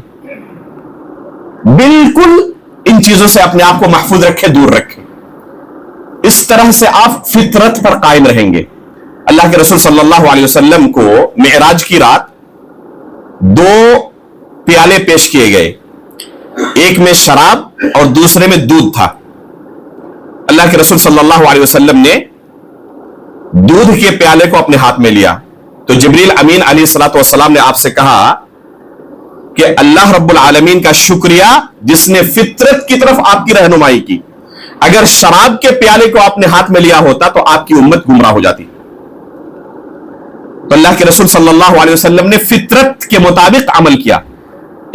बिल्कुल इन चीजों से अपने आप को महफूज रखे, दूर रखे। इस तरह से आप फितरत पर कायम रहेंगे। अल्लाह के रसूल सल्लल्लाहु अलैहि वसल्लम को मेराज की रात 2 प्याले पेश किए गए, एक में शराब और दूसरे में दूध था। अल्लाह के रसूल सल्लल्लाहु अलैहि वसल्लम ने दूध के प्याले को अपने हाथ में लिया, तो जिब्रील अमीन अलैहिस्सलातु वस्सलाम ने आपसे कहा कि अल्लाह रब्बुल आलमीन का शुक्रिया जिसने फितरत की तरफ आपकी रहनुमाई की। अगर शराब के प्याले को आपने हाथ में लिया होता तो आपकी उम्मत गुमराह हो जाती। तो अल्लाह के रसूल सल्लल्लाहु अलैहि वसल्लम ने फितरत के मुताबिक अमल किया।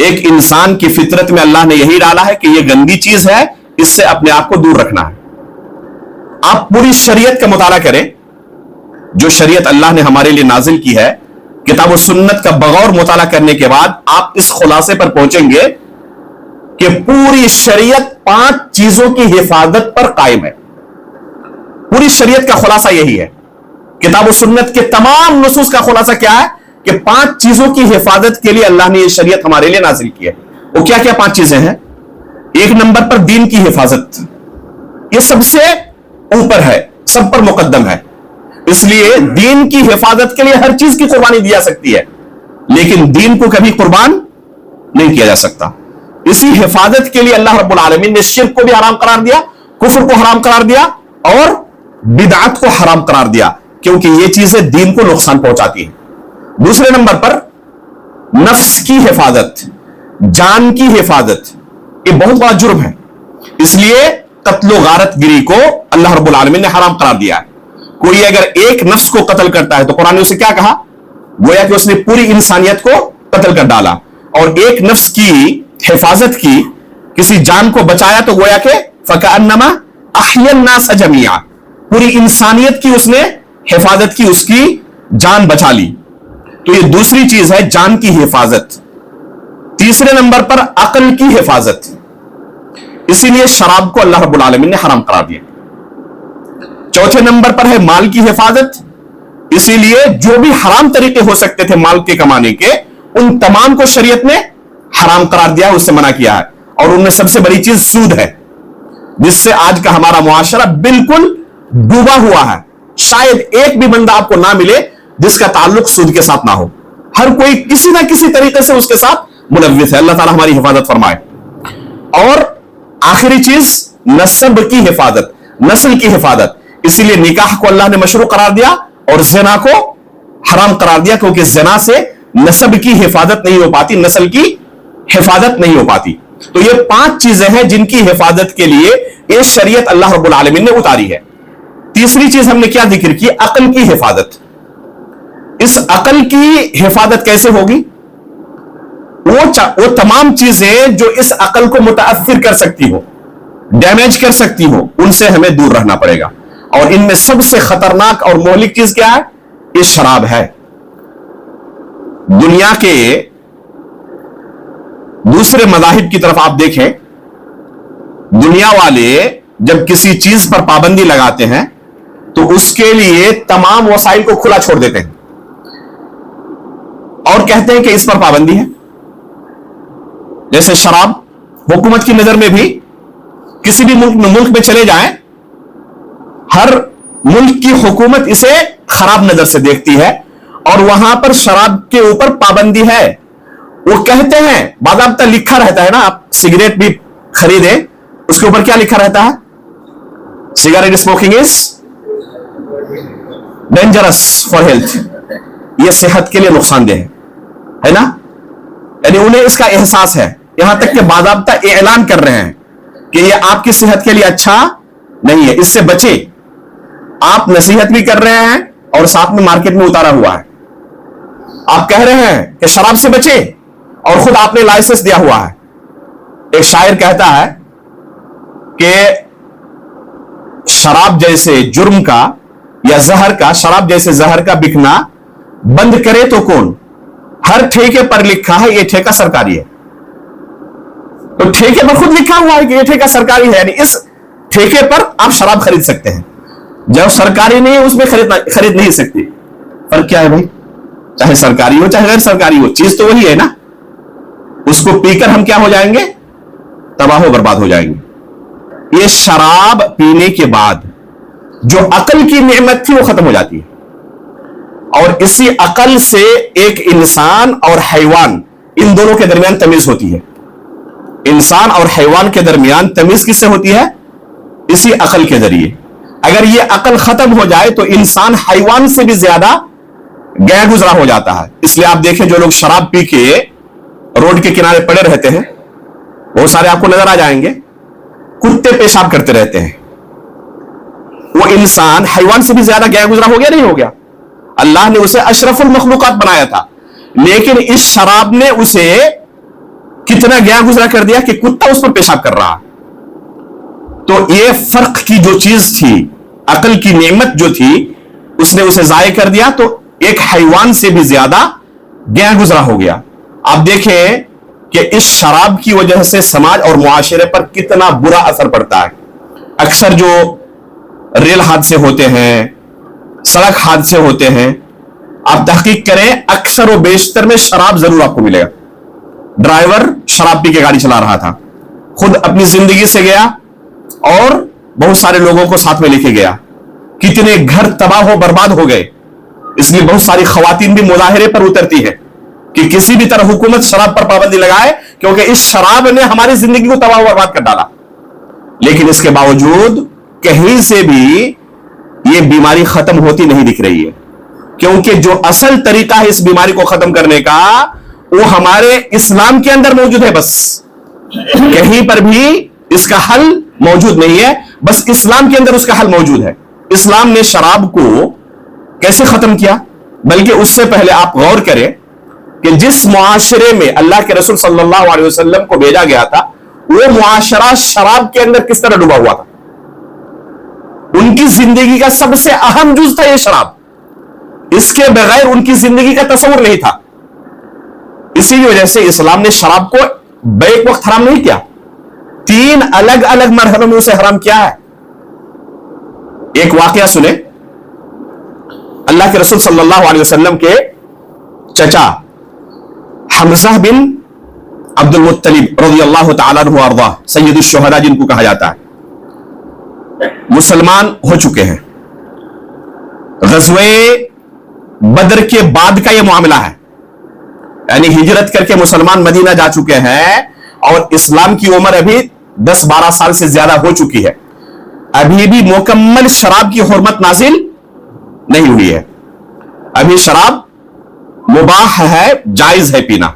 एक इंसान की फितरत में अल्लाह ने यही डाला है कि यह गंदी चीज है, इससे अपने आप को दूर रखना है। आप पूरी शरीयत का मुताला करें, जो शरीयत अल्लाह ने हमारे लिए नाजिल की है, किताब और सुन्नत का बगौर मुताला करने के बाद आप इस खुलासे पर पहुंचेंगे कि पूरी शरीयत 5 चीजों की हिफाजत पर कायम है। पूरी शरीयत का खुलासा यही है। किताब और सुन्नत के तमाम नुसूस का खुलासा क्या है कि 5 चीजों की हिफाजत के लिए अल्लाह ने यह शरीयत हमारे लिए नाजिल की है। वो क्या क्या 5 चीजें हैं? एक नंबर पर दीन की हिफाजत, यह सबसे ऊपर है, सब पर मुकद्दम है। इसलिए दीन की हिफाजत के लिए हर चीज की कुर्बानी दी जा सकती है, लेकिन दीन को कभी कुर्बान नहीं किया जा सकता। इसी हिफाजत के लिए अल्लाह रब्बुल आलमीन ने शिर्क को भी हराम करार दिया, कुफ्र को हराम करार दिया और बिदअत को हराम करार दिया, क्योंकि ये चीजें दीन को नुकसान पहुंचाती है। दूसरे नंबर पर नफ्स की हिफाजत, जान की हिफाजत, ये बहुत बड़ा जुर्म है, इसलिए कत्लो गारत गिरी को अल्लाह रब्बुल आलमीन ने हराम करार दिया है। कोई अगर एक नफ्स को कत्ल करता है तो कुरान ने उसे क्या कहा? गोया कि उसने पूरी इंसानियत को कत्ल कर डाला। और एक नफ्स की हिफाजत की, किसी जान को बचाया तो गोया के फकअन्नमा अहयन नास जमीआ, पूरी इंसानियत की उसने हिफाजत की, उसकी जान बचा ली। तो ये दूसरी चीज है, जान की हिफाजत। तीसरे नंबर पर अकल की हिफाजत, इसीलिए शराब को अल्लाह रब्बुल आलमीन ने हराम करार दिया। चौथे नंबर पर है माल की हिफाजत, इसीलिए जो भी हराम तरीके हो सकते थे माल के कमाने के, उन तमाम को शरीयत ने हराम करार दिया है, उससे मना किया है। और उनमें सबसे बड़ी चीज सूद है, जिससे आज का हमारा मुआशरा बिल्कुल डूबा हुआ है। शायद एक भी बंदा आपको ना मिले जिसका ताल्लुक सूद के साथ ना हो, हर कोई किसी ना किसी तरीके से उसके साथ मुलव्विस है। अल्लाह ताला हमारी हिफाजत फरमाए। और आखिरी चीज नस्ब की हिफाजत, नस्ल की हिफाजत, इसीलिए निकाह को अल्लाह ने मशरू करार दिया और ज़िना को हराम करार दिया, क्योंकि ज़िना से नस्ब की हिफाजत नहीं हो पाती, नस्ल की हिफाजत नहीं हो पाती। तो ये 5 चीजें हैं जिनकी हिफाजत के लिए ये शरीयत अल्लाह रब्बुल आलमीन ने उतारी है। तीसरी चीज हमने क्या जिक्र की? अकल की हिफाजत। इस अकल की हिफाजत कैसे होगी? वो तमाम चीजें जो इस अकल को मुताअस्सिर कर सकती हो, डैमेज कर सकती हो, उनसे हमें दूर रहना पड़ेगा। और इनमें सबसे खतरनाक और मौलिक चीज क्या है? ये शराब है। दुनिया के दूसरे मज़ाहिब की तरफ आप देखें, दुनिया वाले जब किसी चीज पर पाबंदी लगाते हैं तो उसके लिए तमाम वसाइल को खुला छोड़ देते हैं और कहते हैं कि इस पर पाबंदी है। जैसे शराब, हुकूमत की नजर में भी किसी भी मुल्क में चले जाएं, हर मुल्क की हुकूमत इसे खराब नजर से देखती है और वहां पर शराब के ऊपर पाबंदी है। वो कहते हैं, बाकायदा लिखा रहता है ना, आप सिगरेट भी खरीदें, उसके ऊपर क्या लिखा रहता है? Cigarette smoking is dangerous for health, यह सेहत के लिए नुकसानदेह है ना। यानी उन्हें इसका एहसास है, यहां तक कि बाकायदा ऐलान कर रहे हैं कि यह आपकी सेहत के लिए अच्छा नहीं है, इससे बचे। आप नसीहत भी कर रहे हैं और साथ में मार्केट में उतारा हुआ है। आप कह रहे हैं कि शराब से बचे और खुद आपने लाइसेंस दिया हुआ है। एक शायर कहता है कि शराब जैसे जुर्म का या जहर का, शराब जैसे जहर का बिकना बंद करे तो कौन, हर ठेके पर लिखा है ये ठेका सरकारी है। तो ठेके पर खुद लिखा हुआ है कि ये ठेका सरकारी है, यानी इस ठेके पर आप शराब खरीद सकते हैं। जो सरकारी नहीं है उसमें खरीद नहीं सकते। फर्क क्या है भाई? चाहे सरकारी हो चाहे गैर सरकारी हो, चीज तो वही है ना। उसको पीकर हम क्या हो जाएंगे? तबाह बर्बाद हो जाएंगे। ये शराब पीने के बाद जो अकल की नेमत थी वो खत्म हो जाती है, और इसी अकल से एक इंसान और हैवान, इन दोनों के दरमियान तमीज होती है। इंसान और हैवान के दरमियान तमीज किससे होती है? इसी अकल के जरिए। अगर ये अकल खत्म हो जाए तो इंसान हैवान से भी ज्यादा गया गुजरा हो जाता है। इसलिए आप देखें, जो लोग शराब पी के रोड के किनारे पड़े रहते हैं, बहुत सारे आपको नजर आ जाएंगे, कुत्ते पेशाब करते रहते हैं। वो इंसान हैवान से भी ज्यादा गया गुजरा हो गया, नहीं हो गया? अल्लाह ने उसे अशरफुल मखलूकात बनाया था, लेकिन इस शराब ने उसे कितना गया गुजरा कर दिया कि कुत्ता उस पर पेशाब कर रहा। तो ये फर्क की जो चीज थी, अकल की नेमत जो थी, उसने उसे जाये कर दिया। तो एक हैवान से भी ज्यादा गया गुजरा हो गया। आप देखें कि इस शराब की वजह से समाज और मुआशरे पर कितना बुरा असर पड़ता है। अक्सर जो रेल हादसे होते हैं, सड़क हादसे होते हैं, आप तहकीक करें, अक्सर व बेशतर में शराब जरूर आपको मिलेगा। ड्राइवर शराब पी के गाड़ी चला रहा था, खुद अपनी जिंदगी से गया और बहुत सारे लोगों को साथ में लेके गया। कितने घर तबाह हो बर्बाद हो गए। इसलिए बहुत सारी खवातीन भी मुजाहिरे पर उतरती है कि किसी भी तरह हुकूमत शराब पर पाबंदी लगाए, क्योंकि इस शराब ने हमारी जिंदगी को तबाह बर्बाद कर डाला। लेकिन इसके बावजूद कहीं से भी यह बीमारी खत्म होती नहीं दिख रही है, क्योंकि जो असल तरीका है इस बीमारी को खत्म करने का वो हमारे इस्लाम के अंदर मौजूद है। बस कहीं पर भी इसका हल मौजूद नहीं है, बस इस्लाम के अंदर उसका हल मौजूद है। इस्लाम ने शराब को कैसे खत्म किया, बल्कि उससे पहले आप गौर करें कि जिस मुआशरे में अल्लाह के रसूल सल्लल्लाहु अलैहि वसल्लम को भेजा गया था, वो मुआशरा शराब के अंदर किस तरह डूबा हुआ था। उनकी जिंदगी का सबसे अहम जुज था ये शराब। इसके बगैर उनकी जिंदगी का तस्वुर नहीं था। इसी वजह से इस्लाम ने शराब को बैक वक्त हराम नहीं किया, 3 अलग अलग मरहलों में उसे हराम किया है। एक वाकया सुने। अल्लाह के रसूल सल्लल्लाहु अलैहि वसल्लम के चचा हमजा बिन अब्दुल मुत्तलिब रज़ियल्लाहु तआला अन्हु अर्ज़ा, सय्यदुश शुहदा जिनको कहा जाता है, मुसलमान हो चुके हैं। ग़ज़वे बदर के बाद का यह मामला है, यानी हिजरत करके मुसलमान मदीना जा चुके हैं और इस्लाम की उम्र अभी 10-12 साल से ज्यादा हो चुकी है। अभी भी मुकम्मल शराब की हुर्मत नाजिल नहीं हुई है। अभी शराब मुबाह है, जायज है पीना।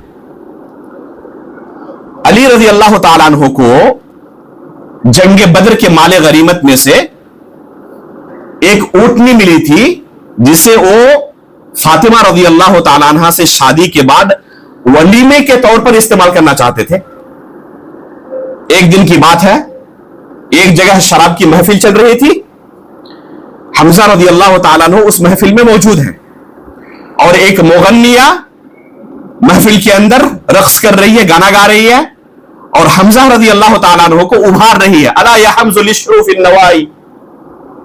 अली रज़ी अल्लाह तआला अन्हु को जंगे बदर के माले गरीमत में से एक ऊँटनी मिली थी, जिसे वो फातिमा रज़ी अल्लाह तआला अन्हा से शादी के बाद वलीमे के तौर पर इस्तेमाल करना चाहते थे। एक दिन की बात है, एक जगह शराब की महफिल चल रही थी। हमजा रज़ी अल्लाह तआला अन्हु उस महफिल में मौजूद हैं और एक मुगन्निया महफिल के अंदर रक्स कर रही है, गाना गा रही है और हमजा रज़ी अल्लाह तआला अन्हु को उभार रही है। अला या हमज़ु लिश्रू फिन नवाई,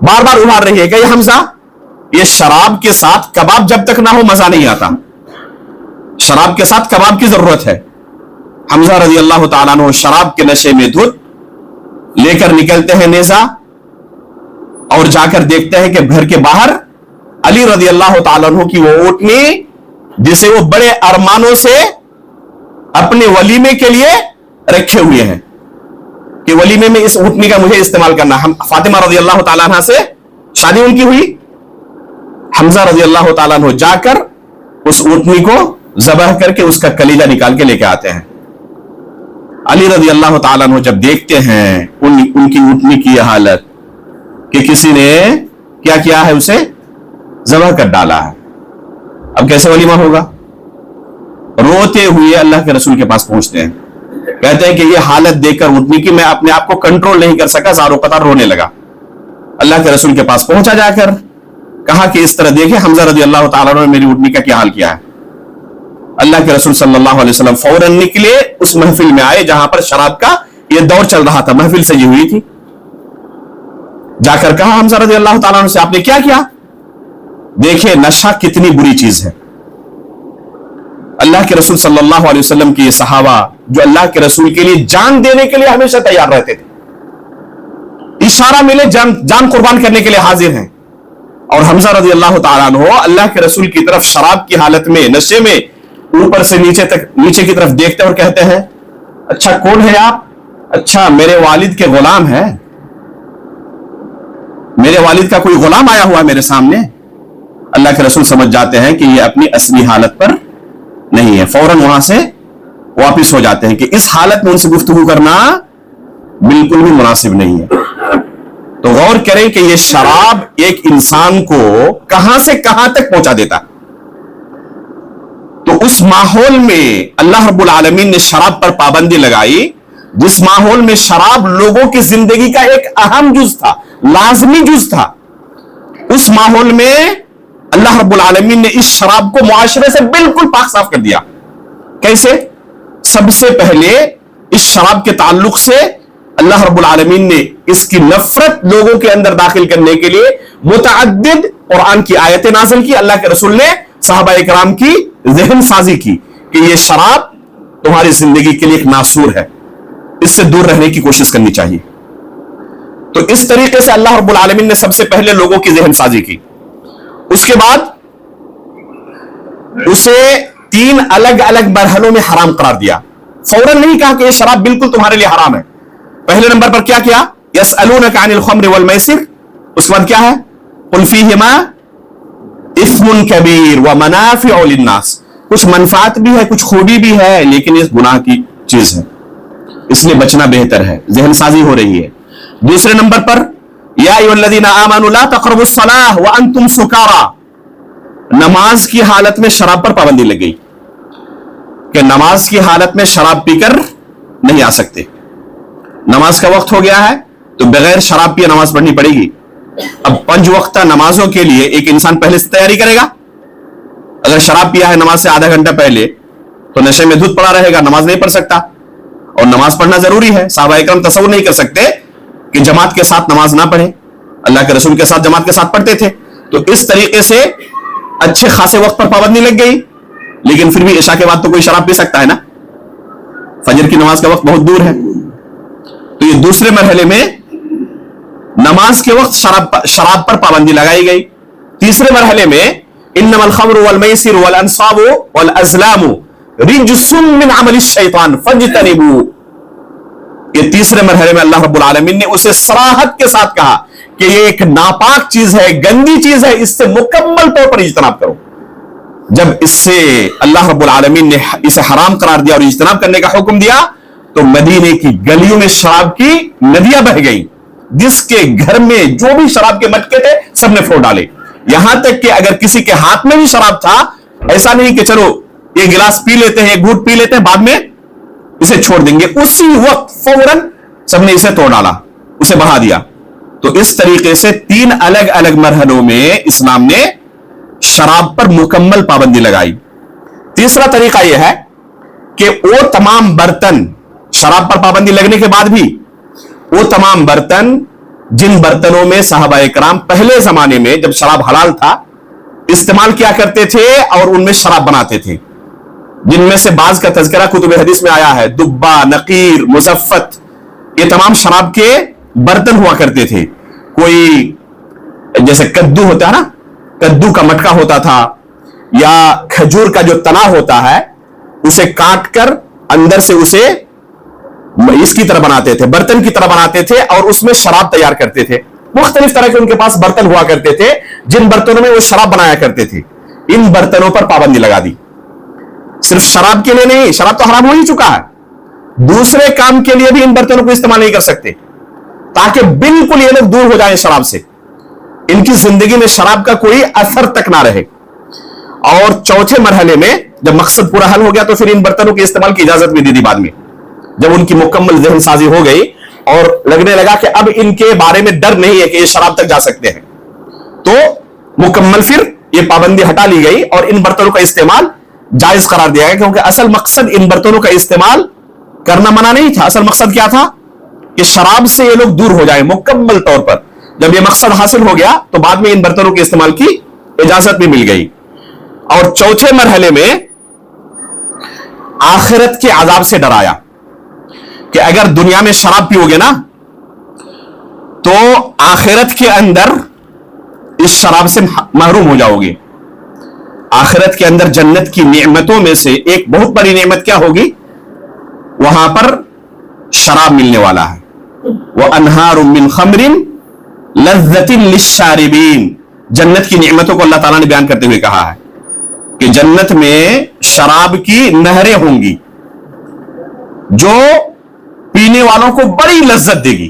बार बार उभार रही है कि हमजा, ये शराब के साथ कबाब जब तक ना हो मजा नहीं आता। शराब के साथ कबाब की जरूरत है। हमजा रज़ी अल्लाह तआला अन्हु शराब के नशे में धुत लेकर निकलते हैं नेज़ा और जाकर देखते हैं कि घर के बाहर अली रज़ी अल्लाह तआला अन्हु की वो ऊँटनी, जिसे वो बड़े अरमानों से अपने वलीमे के लिए रखे हुए हैं कि वलीमे में इस ऊँटनी का मुझे इस्तेमाल करना। हम फातिमा रज़ी अल्लाह तआला अन्हा से शादी उनकी हुई। हमजा रज़ी अल्लाह तआला अन्हु जाकर उस ऊँटनी को ज़बह करके उसका कलीजा निकाल के लेके आते हैं। अली रज़ी अल्लाह तआला अन्हु जब देखते हैं उनकी ऊँटनी की यह हालत कि किसी ने क्या किया है, उसे ज़बह कर डाला है, अब कैसे वलीमा होगा। रोते हुए अल्लाह के रसूल के पास पहुंचते हैं, कहते हैं कि यह हालत देखकर ऊँटनी की मैं अपने आप को कंट्रोल नहीं कर सका, ज़ारो कतार रोने लगा। अल्लाह के रसूल के पास पहुंचा, जाकर कहा कि इस तरह देखे हमजा रज़ी अल्लाह तआला अन्हु ने मेरी ऊँटनी का क्या हाल किया है। अल्लाह के रसूल सल्लल्लाहु अलैहि वसल्लम फौरन निकले, उस महफिल में आए जहां पर शराब का यह दौर चल रहा था, महफिल सजी हुई थी। जाकर कहा हमजा रज़ी अल्लाह तआला अन्हु से, आपने क्या किया। देखे नशा कितनी बुरी चीज है। अल्लाह के रसूल सल्लल्लाहु अलैहि वसल्लम के सहाबा जो अल्लाह के रसूल के लिए जान देने के लिए हमेशा तैयार रहते थे, इशारा मिले जान कुर्बान करने के लिए हाजिर हैं। और हमजा रज़ी अल्लाह तआला अन्हु अल्लाह के रसूल की तरफ शराब की हालत में, नशे में, ऊपर से नीचे की तरफ देखते और कहते हैं, अच्छा कौन है आप। अच्छा मेरे वालिद के गुलाम है, मेरे वालिद का कोई गुलाम आया हुआ मेरे सामने। अल्लाह के रसूल समझ जाते हैं कि ये अपनी असली हालत पर नहीं है, फौरन वहां से वापिस हो जाते हैं कि इस हालत में उनसे गुफ्तगू करना बिल्कुल भी मुनासिब नहीं है। तो गौर करें कि यह शराब एक इंसान को कहां से कहां तक पहुंचा देता। तो उस माहौल में अल्लाह रब्बुल आलमीन ने शराब पर पाबंदी लगाई, जिस माहौल में शराब लोगों की जिंदगी का एक अहम जुज था, लाजमी जुज था। उस माहौल में اللہ رب العالمین نے اس شراب کو معاشرے سے بالکل پاک صاف کر دیا. کیسے؟ سب سے پہلے اس شراب کے تعلق سے اللہ رب العالمین نے اس کی نفرت لوگوں کے اندر داخل کرنے کے لیے متعدد قرآن کی آیتیں نازل کی. اللہ کے رسول نے صحابہ اکرام کی ذہن سازی کی کہ یہ شراب تمہاری زندگی کے لیے ایک ناسور ہے, اس سے دور رہنے کی کوشش کرنی چاہیے. تو اس طریقے سے اللہ رب العالمین نے سب سے پہلے لوگوں کی ذہن سازی کی. اس کے بعد اسے 3 الگ الگ مرحلوں میں حرام قرار دیا. فوراً نہیں کہا کہ یہ شراب بالکل تمہارے لیے حرام ہے. پہلے نمبر پر کیا یسألونک عن الخمر والمیسر, اس کے بعد کیا ہے قل فیہما اثم کبیر ومنافع للناس, کچھ منفعت بھی ہے کچھ خوبی بھی ہے لیکن یہ گناہ کی چیز ہے, اس لیے بچنا بہتر ہے. ذہن سازی ہو رہی ہے. دوسرے نمبر پر یا ایھا الذین آمنوا لا تقربوا الصلاۃ وانتم سکارى, نماز کی حالت میں شراب پر پابندی لگ گئی کہ نماز کی حالت میں شراب پی کر نہیں آ سکتے. نماز کا وقت ہو گیا ہے تو بغیر شراب پیے نماز پڑھنی پڑے گی. اب 5 وقتہ نمازوں کے لیے ایک انسان پہلے سے تیاری کرے گا. اگر شراب پیا ہے نماز سے آدھا گھنٹہ پہلے تو نشے میں دھت پڑا رہے گا, نماز نہیں پڑھ سکتا. اور نماز پڑھنا ضروری ہے. صحابہ اکرام تصور نہیں کر سکتے کہ جماعت کے ساتھ نماز نہ پڑھے. اللہ کے رسول کے ساتھ جماعت کے ساتھ پڑھتے تھے. تو اس طریقے سے اچھے خاصے وقت پر پابندی لگ گئی. لیکن پھر بھی عشاء کے بعد تو کوئی شراب پی سکتا ہے نا, فجر کی نماز کا وقت بہت دور ہے. تو یہ دوسرے مرحلے میں نماز کے وقت شراب پر پابندی لگائی گئی. تیسرے مرحلے میں انما الخمر والمیسر والانصاب والازلام رجس من عمل الشیطان فاجتنبوه, یہ تیسرے مرحلے میں اللہ رب العالمین نے اسے صراحت کے ساتھ کہا کہ یہ ایک ناپاک چیز ہے, گندی چیز ہے, اس سے مکمل طور پر اجتناب کرو. جب اس سے اللہ رب العالمین نے اسے حرام قرار دیا اور اجتناب کرنے کا حکم دیا تو مدینے کی گلیوں میں شراب کی ندیاں بہ گئیں. جس کے گھر میں جو بھی شراب کے مٹکے تھے سب نے پھوڑ ڈالے. یہاں تک کہ اگر کسی کے ہاتھ میں بھی شراب تھا, ایسا نہیں کہ چلو یہ گلاس پی لیتے ہیں, ایک گھونٹ پی لیتے ہیں, بعد میں اسے چھوڑ دیں گے, اسی وقت فوراً سب نے اسے توڑ ڈالا, اسے بہا دیا. تو اس طریقے سے 3 الگ الگ مرحلوں میں اسلام نے شراب پر مکمل پابندی لگائی. تیسرا طریقہ یہ ہے کہ وہ تمام برتن, شراب پر پابندی لگنے کے بعد بھی وہ تمام برتن جن برتنوں میں صحابہ کرام پہلے زمانے میں جب شراب حلال تھا استعمال کیا کرتے تھے اور ان میں شراب بناتے تھے, جن میں سے بعض کا تذکرہ کتب حدیث میں آیا ہے, دبا, نقیر, مزفت, یہ تمام شراب کے برتن ہوا کرتے تھے. کوئی جیسے کدو ہوتا ہے نا, کدو کا مٹکا ہوتا تھا, یا کھجور کا جو تنا ہوتا ہے اسے کاٹ کر اندر سے اسے اس کی طرح بناتے تھے, برتن کی طرح بناتے تھے اور اس میں شراب تیار کرتے تھے. مختلف طرح کے ان کے پاس برتن ہوا کرتے تھے جن برتنوں میں وہ شراب بنایا کرتے تھے. ان برتنوں پر پابندی لگا دی. صرف شراب کے لیے نہیں, شراب تو حرام ہو ہی چکا ہے, دوسرے کام کے لیے بھی ان برتنوں کو استعمال نہیں کر سکتے تاکہ بالکل یہ لوگ دور ہو جائیں شراب سے, ان کی زندگی میں شراب کا کوئی اثر تک نہ رہے. اور چوتھے مرحلے میں جب مقصد پورا حل ہو گیا تو پھر ان برتنوں کے استعمال کی اجازت بھی دی بعد میں, جب ان کی مکمل ذہن سازی ہو گئی اور لگنے لگا کہ اب ان کے بارے میں ڈر نہیں ہے کہ یہ شراب تک جا سکتے ہیں, تو مکمل پھر یہ پابندی ہٹا لی گئی اور ان برتنوں کا استعمال جائز قرار دیا گیا. کیونکہ اصل مقصد ان برتنوں کا استعمال کرنا منع نہیں تھا, اصل مقصد کیا تھا کہ شراب سے یہ لوگ دور ہو جائیں مکمل طور پر. جب یہ مقصد حاصل ہو گیا تو بعد میں ان برتنوں کے استعمال کی اجازت بھی مل گئی. اور چوتھے مرحلے میں آخرت کے عذاب سے ڈرایا کہ اگر دنیا میں شراب پیو گے نا تو آخرت کے اندر اس شراب سے محروم ہو جاؤ گے. آخرت کے اندر جنت کی نعمتوں میں سے ایک بہت بڑی نعمت کیا ہوگی, وہاں پر شراب ملنے والا ہے. وَأَنْهَارٌ مِّنْ خَمْرٍ لَذَّةٍ لِلشَّارِبِينَ, جنت کی نعمتوں کو اللہ تعالیٰ نے بیان کرتے ہوئے کہا ہے کہ جنت میں شراب کی نہریں ہوں گی جو پینے والوں کو بڑی لذت دے گی.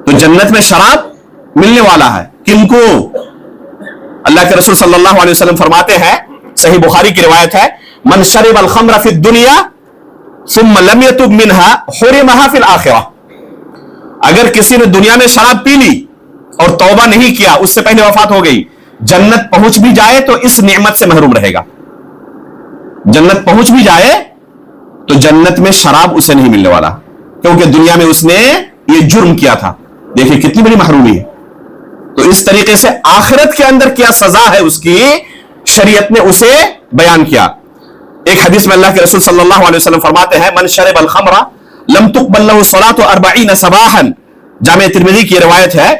تو جنت میں شراب ملنے والا ہے. کن کو؟ اللہ کے رسول صلی اللہ علیہ وسلم فرماتے ہیں, صحیح بخاری کی روایت ہے, من شرب الخمر فی الدنیا ثم لم يتب منها حرمها فی الاخرہ, اگر کسی نے دنیا میں شراب پی لی اور توبہ نہیں کیا, اس سے پہلے وفات ہو گئی, जन्नत पहुंच भी जाए तो इस नेमत से महरूम रहेगा। जन्नत पहुंच भी जाए तो जन्नत में शराब उसे नहीं मिलने वाला, क्योंकि दुनिया में उसने ये जुर्म किया था। देखिए कितनी बड़ी महरूमी है। तो इस तरीके से आखिरत के अंदर क्या सजा है उसकी, शरीयत ने उसे बयान किया। एक हदीस में अल्लाह के रसूल सल्लल्लाहु अलैहि वसल्लम फरमाते हैं, मन शरबल खमरा लम तुक़बल लहु सलातु 40 सबाहन। जामे तिर्मिज़ी की रिवायत है,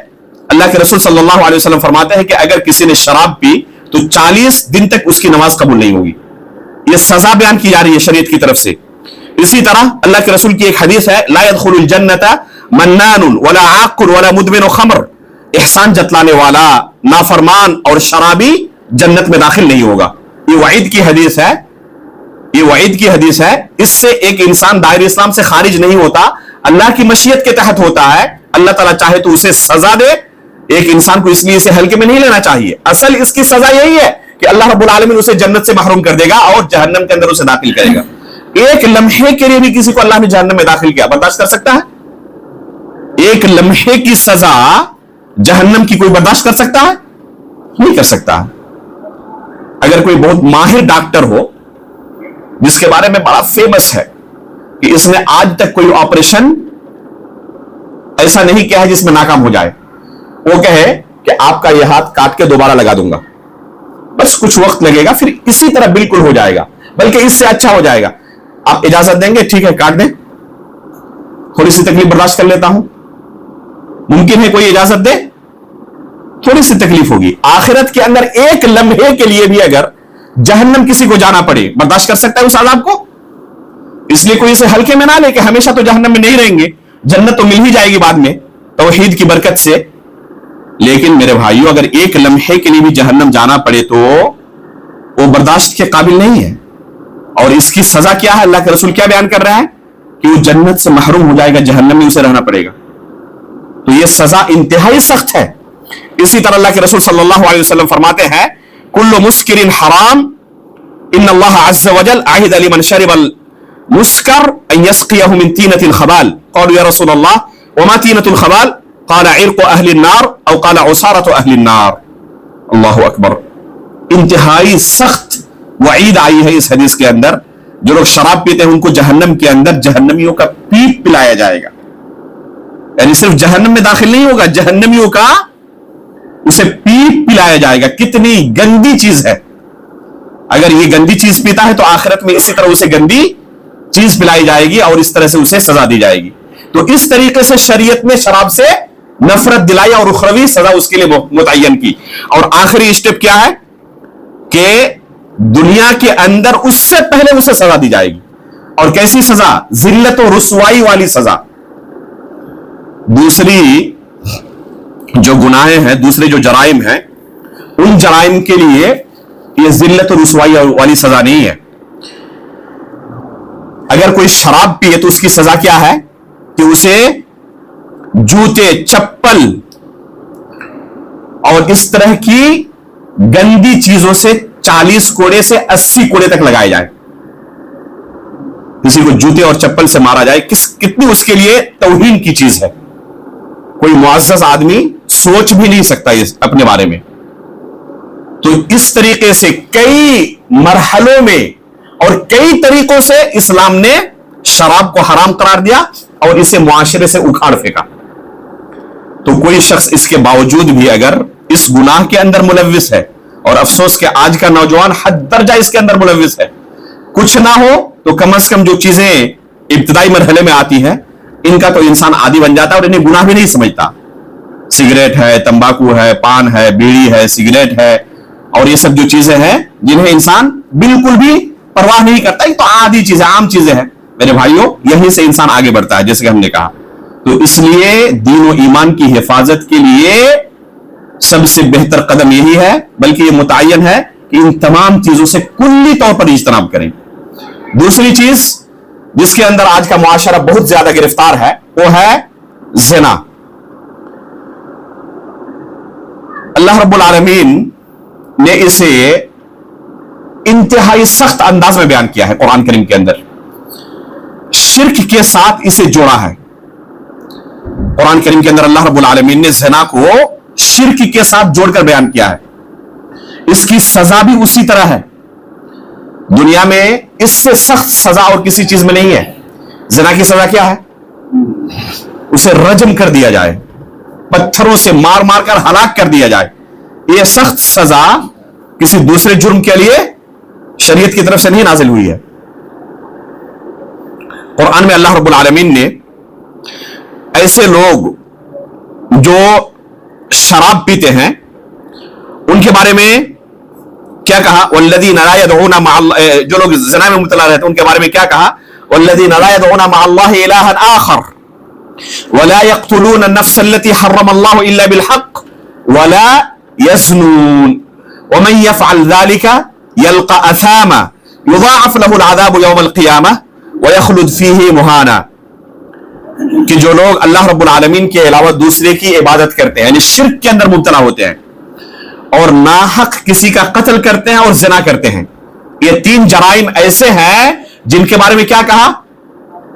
अल्लाह के रसूल सल्लल्लाहु अलैहि वसल्लम फरमाते हैं कि अगर किसी ने शराब पी तो 40 दिन तक उसकी नमाज कबूल नहीं होगी। यह सजा बयान की जा रही है शरीयत की तरफ से। इसी तरह अल्लाह के रसूल की एक हदीस है, ला यदखुलुल जन्नता मन्नानुन वला आक़ुन वला मुदमिनु खम्र। एहसान जतलाने वाला, नाफरमान और शराबी जन्नत में दाखिल नहीं होगा। ये वईद की हदीस है, ये वईद की हदीस है। इससे एक इंसान दायरे इस्लाम से खारिज नहीं होता, अल्लाह की मशीयत के तहत होता है। अल्लाह ताला चाहे तो उसे सजा दे, एक इंसान को इसलिए इसे हल्के में नहीं लेना चाहिए। असल इसकी सजा यही है कि अल्लाह रब्बुल आलमीन उसे जन्नत से महरूम कर देगा और जहन्नम के अंदर उसे दाखिल करेगा। एक लम्हे के लिए भी किसी को अल्लाह ने जहन्नम में दाखिल किया, बर्दाश्त कर सकता है? एक लम्हे की सजा जहन्नम की कोई बर्दाश्त कर सकता है? नहीं कर सकता। अगर कोई बहुत माहिर डॉक्टर हो जिसके बारे में बड़ा फेमस है कि इसने आज तक कोई ऑपरेशन ऐसा नहीं किया है जिसमें नाकाम हो जाए, वो कहे कि आपका यह हाथ काट के दोबारा लगा दूंगा, बस कुछ वक्त लगेगा फिर इसी तरह बिल्कुल हो जाएगा, बल्कि इससे अच्छा हो जाएगा, आप इजाजत देंगे? ठीक है काट दें, थोड़ी सी तकलीफ बर्दाश्त कर लेता हूं। मुमकिन है कोई इजाजत दे? थोड़ी सी तकलीफ होगी। आखिरत के अंदर एक लम्हे के लिए भी अगर जहन्नम किसी को जाना पड़े, बर्दाश्त कर सकता है उस अज़ाब को? इसलिए कोई इसे हल्के में ना ले कि हमेशा तो जहन्नम में नहीं रहेंगे, जन्नत तो मिल ही जाएगी बाद में तौहीद की बरकत से। लेकिन मेरे भाइयों, अगर एक लम्हे के लिए भी जहन्नम जाना पड़े तो वो बर्दाश्त के काबिल नहीं है। और इसकी सजा क्या है? अल्लाह के रसूल क्या बयान कर रहा है कि वो जन्नत से महरूम हो जाएगा, जहन्नम में उसे रहना पड़ेगा। तो ये सजा इंतहाई सख्त है। इसी तरह अल्लाह के रसूल सल्लल्लाहु अलैहि वसल्लम फरमाते हैं, कुल्लु मुस्किरिन हराम इन्नल्लाह अज़्ज़ वजल अहिद लिमन शरिबल मुस्कर अन यस्क़ियहु मिन तीनतिल खबाल। क़ालू या रसूलल्लाह वमा तीनतुल खबाल? क़ाल इर्क़ु अहलिन नार औ क़ाल उसारतु अहलिन नार। अल्लाहु अकबर। इंतहाई सख्त वईद आई है इस हदीस के अंदर। जो लोग शराब पीते हैं उनको जहन्नम के अंदर जहन्नमियों का पीप पिलाया जाएगा, यानी सिर्फ जहन्नम में दाखिल नहीं होगा, जहन्नमियों का उसे पीप पिलाया जाएगा। कितनी गंदी चीज है। अगर ये गंदी चीज पीता है तो आखिरत में इसी तरह उसे गंदी चीज पिलाई जाएगी और इस तरह से उसे सजा दी जाएगी। तो इस तरीके से शरीयत ने शराब से नफरत दिलाई और उखरवी सजा उसके लिए मुतय्यन की। और आखिरी स्टेप क्या है कि दुनिया के अंदर उससे पहले उसे सजा दी जाएगी। और कैसी सजा? जिल्लत और रुसवाई वाली सजा। दूसरी जो गुनाहें हैं, दूसरे जो जराइम हैं, उन जराइम के लिए यह जिल्लत और रुसवाई वाली सजा नहीं है। अगर कोई शराब पिए तो उसकी सजा क्या है कि उसे जूते, चप्पल और इस तरह की गंदी चीजों से 40 कोड़े से 80 कोड़े तक लगाए जाए। किसी को जूते और चप्पल से मारा जाए, कितनी उसके लिए तौहीन की चीज है। कोई मुअज़्ज़ज़ आदमी सोच भी नहीं सकता इस अपने बारे में। तो इस तरीके से कई मरहलों में और कई तरीकों से इस्लाम ने शराब को हराम करार दिया और इसे मुआशरे से उखाड़ फेंका। तो कोई शख्स इसके बावजूद भी अगर इस गुनाह के अंदर मुलव्विस है, और अफसोस के आज का नौजवान हद दर्जा इसके अंदर मुलव्विस है, कुछ ना हो तो कम से कम जो चीजें इब्तिदाई मरहले में आती हैं इनका तो इंसान आदी बन जाता है और इन्हें गुनाह भी नहीं समझता। सिगरेट है, तंबाकू है, पान है, बीड़ी है, सिगरेट है और ये सब जो चीजें हैं जिन्हें इंसान बिल्कुल भी परवाह नहीं करता, ये तो आदी चीजें, आम चीजें हैं। मेरे भाइयों, यहीं से इंसान आगे बढ़ता है, जैसे कि हमने कहा। तो इसलिए दीन और ईमान की हिफाजत के लिए सबसे बेहतर कदम यही है, बल्कि यह मुतय्यन है कि इन तमाम चीजों से कुल्ली तौर पर इज्तनाब करें। दूसरी चीज जिसके अंदर आज का मुआशरा बहुत ज्यादा गिरफ्तार है वो है ज़िना। अल्लाह रब्बुल आलमीन ने इसे इंतहाई सख्त अंदाज में बयान किया है कुरान करीम के अंदर। शिर्क के साथ इसे जोड़ा है। कुरान करीम के अंदर अल्लाह रब्बुल आलमीन ने ज़िना को शिर्क के साथ जोड़कर बयान किया है। اس کی سزا بھی اسی طرح ہے. دنیا میں اس سے سخت سزا اور کسی چیز میں نہیں ہے. زنا کی سزا کیا ہے؟ اسے رجم کر دیا جائے, پتھروں سے مار مار کر ہلاک کر دیا جائے. یہ سخت سزا کسی دوسرے جرم کے لیے شریعت کی طرف سے نہیں نازل ہوئی ہے. قرآن میں اللہ رب العالمین نے ایسے لوگ جو شراب پیتے ہیں ان کے بارے میں کیا کہا؟ والذین لا يدعون مع اللہ, جو لوگ زنا میں مبتلا رہتے ہیں ان کے بارے میں کیا کہا؟ والذین لا يدعون مع اللہ الہا آخر ولا يقتلون النفس التي حرم الله الا بالحق ولا يزنون ومن يفعل ذلك يلقى اثاما يضاعف له العذاب يوم القيامة ويخلد فيه مهانا. کہ جو لوگ اللہ رب العالمین کے علاوہ دوسرے کی عبادت کرتے ہیں, یعنی شرک کے اندر مبتلا ہوتے ہیں, اور ناحق کسی کا قتل کرتے ہیں اور زنا کرتے ہیں, یہ تین جرائم ایسے ہیں جن کے بارے میں کیا کہا؟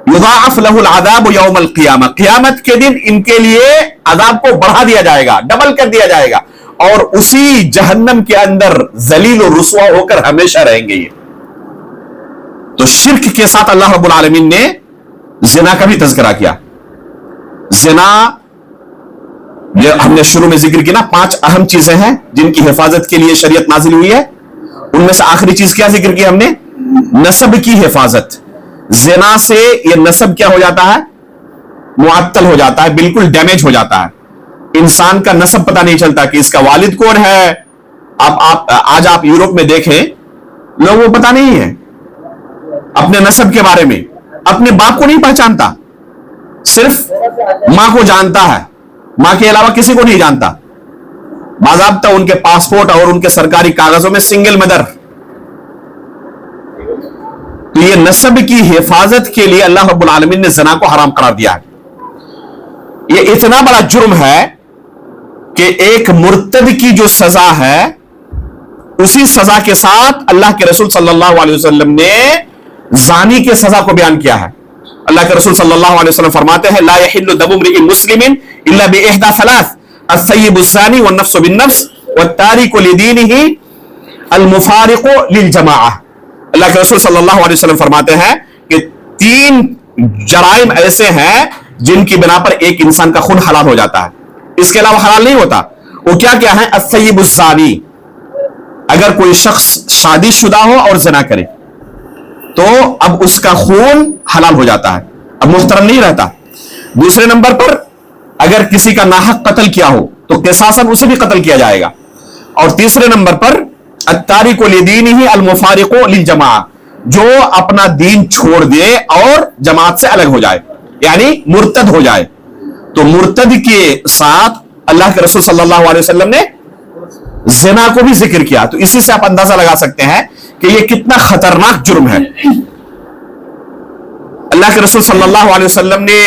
یضاعف له العذاب یوم القیامہ, قیامت کے دن ان کے لیے عذاب کو بڑھا دیا جائے گا, ڈبل کر دیا جائے گا, اور اسی جہنم کے اندر ذلیل و رسوا ہو کر ہمیشہ رہیں گے. یہ تو شرک کے ساتھ اللہ رب العالمین نے زنا کا بھی تذکرہ کیا. زنا یہ ہم نے شروع میں ذکر کی نا, 5 اہم چیزیں ہیں جن کی حفاظت کے لیے شریعت نازل ہوئی ہے. ان میں سے آخری چیز کیا ذکر کی ہم نے؟ نسب کی حفاظت. زنا سے یہ نسب کیا ہو جاتا ہے؟ معطل ہو جاتا ہے, بالکل ڈیمیج ہو جاتا ہے. انسان کا نسب پتہ نہیں چلتا کہ اس کا والد کون ہے. آج آپ یورپ میں دیکھیں, لوگوں کو پتہ نہیں ہے اپنے نسب کے بارے میں, اپنے باپ کو نہیں پہچانتا, صرف ماں کو جانتا ہے, ماں کے علاوہ کسی کو نہیں جانتا. باضابطہ ان کے پاسپورٹ اور ان کے سرکاری کاغذوں میں سنگل مدر. تو یہ نسب کی حفاظت کے لیے اللہ رب العالمین نے زنا کو حرام قرار دیا ہے. یہ اتنا بڑا جرم ہے کہ ایک مرتد کی جو سزا ہے اسی سزا کے ساتھ اللہ کے رسول صلی اللہ علیہ وسلم نے زانی کے سزا کو بیان کیا ہے. اللہ کے رسول صلی اللہ علیہ وسلم فرماتے ہیں لا يحل دم امرئ مسلم الا باحدى ثلاث الثيب الزاني والنفس بالنفس والتارك لدينه المفارق للجماعة. اللہ کے رسول صلی اللہ علیہ وسلم فرماتے ہیں کہ 3 جرائم ایسے ہیں جن کی بنا پر ایک انسان کا خون حلال ہو جاتا ہے, اس کے علاوہ حلال نہیں ہوتا. وہ کیا کیا ہے؟ الثيب الزاني, اگر کوئی شخص شادی شدہ ہو اور زنا کرے تو اب اس کا خون حلال ہو جاتا ہے, اب محترم نہیں رہتا. دوسرے نمبر پر اگر کسی کا ناحق قتل کیا ہو تو قصاصاً اسے بھی قتل کیا جائے گا. اور تیسرے نمبر پر التارک لدینہ المفارق للجماعہ, جو اپنا دین چھوڑ دے اور جماعت سے الگ ہو جائے, یعنی مرتد ہو جائے. تو مرتد کے ساتھ اللہ کے رسول صلی اللہ علیہ وسلم نے زنا کو بھی ذکر کیا. تو اسی سے آپ اندازہ لگا سکتے ہیں کہ یہ کتنا خطرناک جرم ہے. اللہ کے رسول صلی اللہ علیہ وسلم نے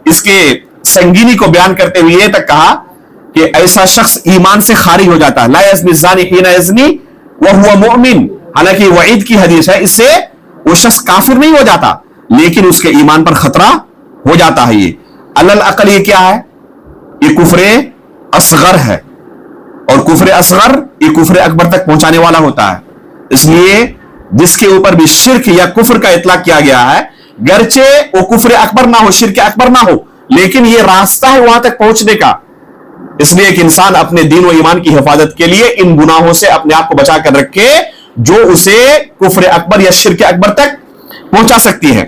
اس کے سنگینی کو بیان کرتے ہوئے یہ تک کہا کہ ایسا شخص ایمان سے خارج ہو جاتا ہے. لا یزنی الزانی حین یزنی وہو مؤمن, حالانکہ وعید کی حدیث ہے, اس سے وہ شخص کافر نہیں ہو جاتا لیکن اس کے ایمان پر خطرہ ہو جاتا ہے. یہ علی الاقل یہ کیا ہے؟ یہ کفر اصغر ہے, اور کفر اصغر یہ کفر اکبر تک پہنچانے والا ہوتا ہے. اس لیے جس کے اوپر بھی شرک یا کفر کا اطلاق کیا گیا ہے, گرچہ وہ کفر اکبر نہ ہو, شرک اکبر نہ ہو, لیکن یہ راستہ ہے وہاں تک پہنچنے کا. اس لیے ایک انسان اپنے دین و ایمان کی حفاظت کے لیے ان گناہوں سے اپنے آپ کو بچا کر رکھے جو اسے کفر اکبر یا شرک اکبر تک پہنچا سکتی ہے.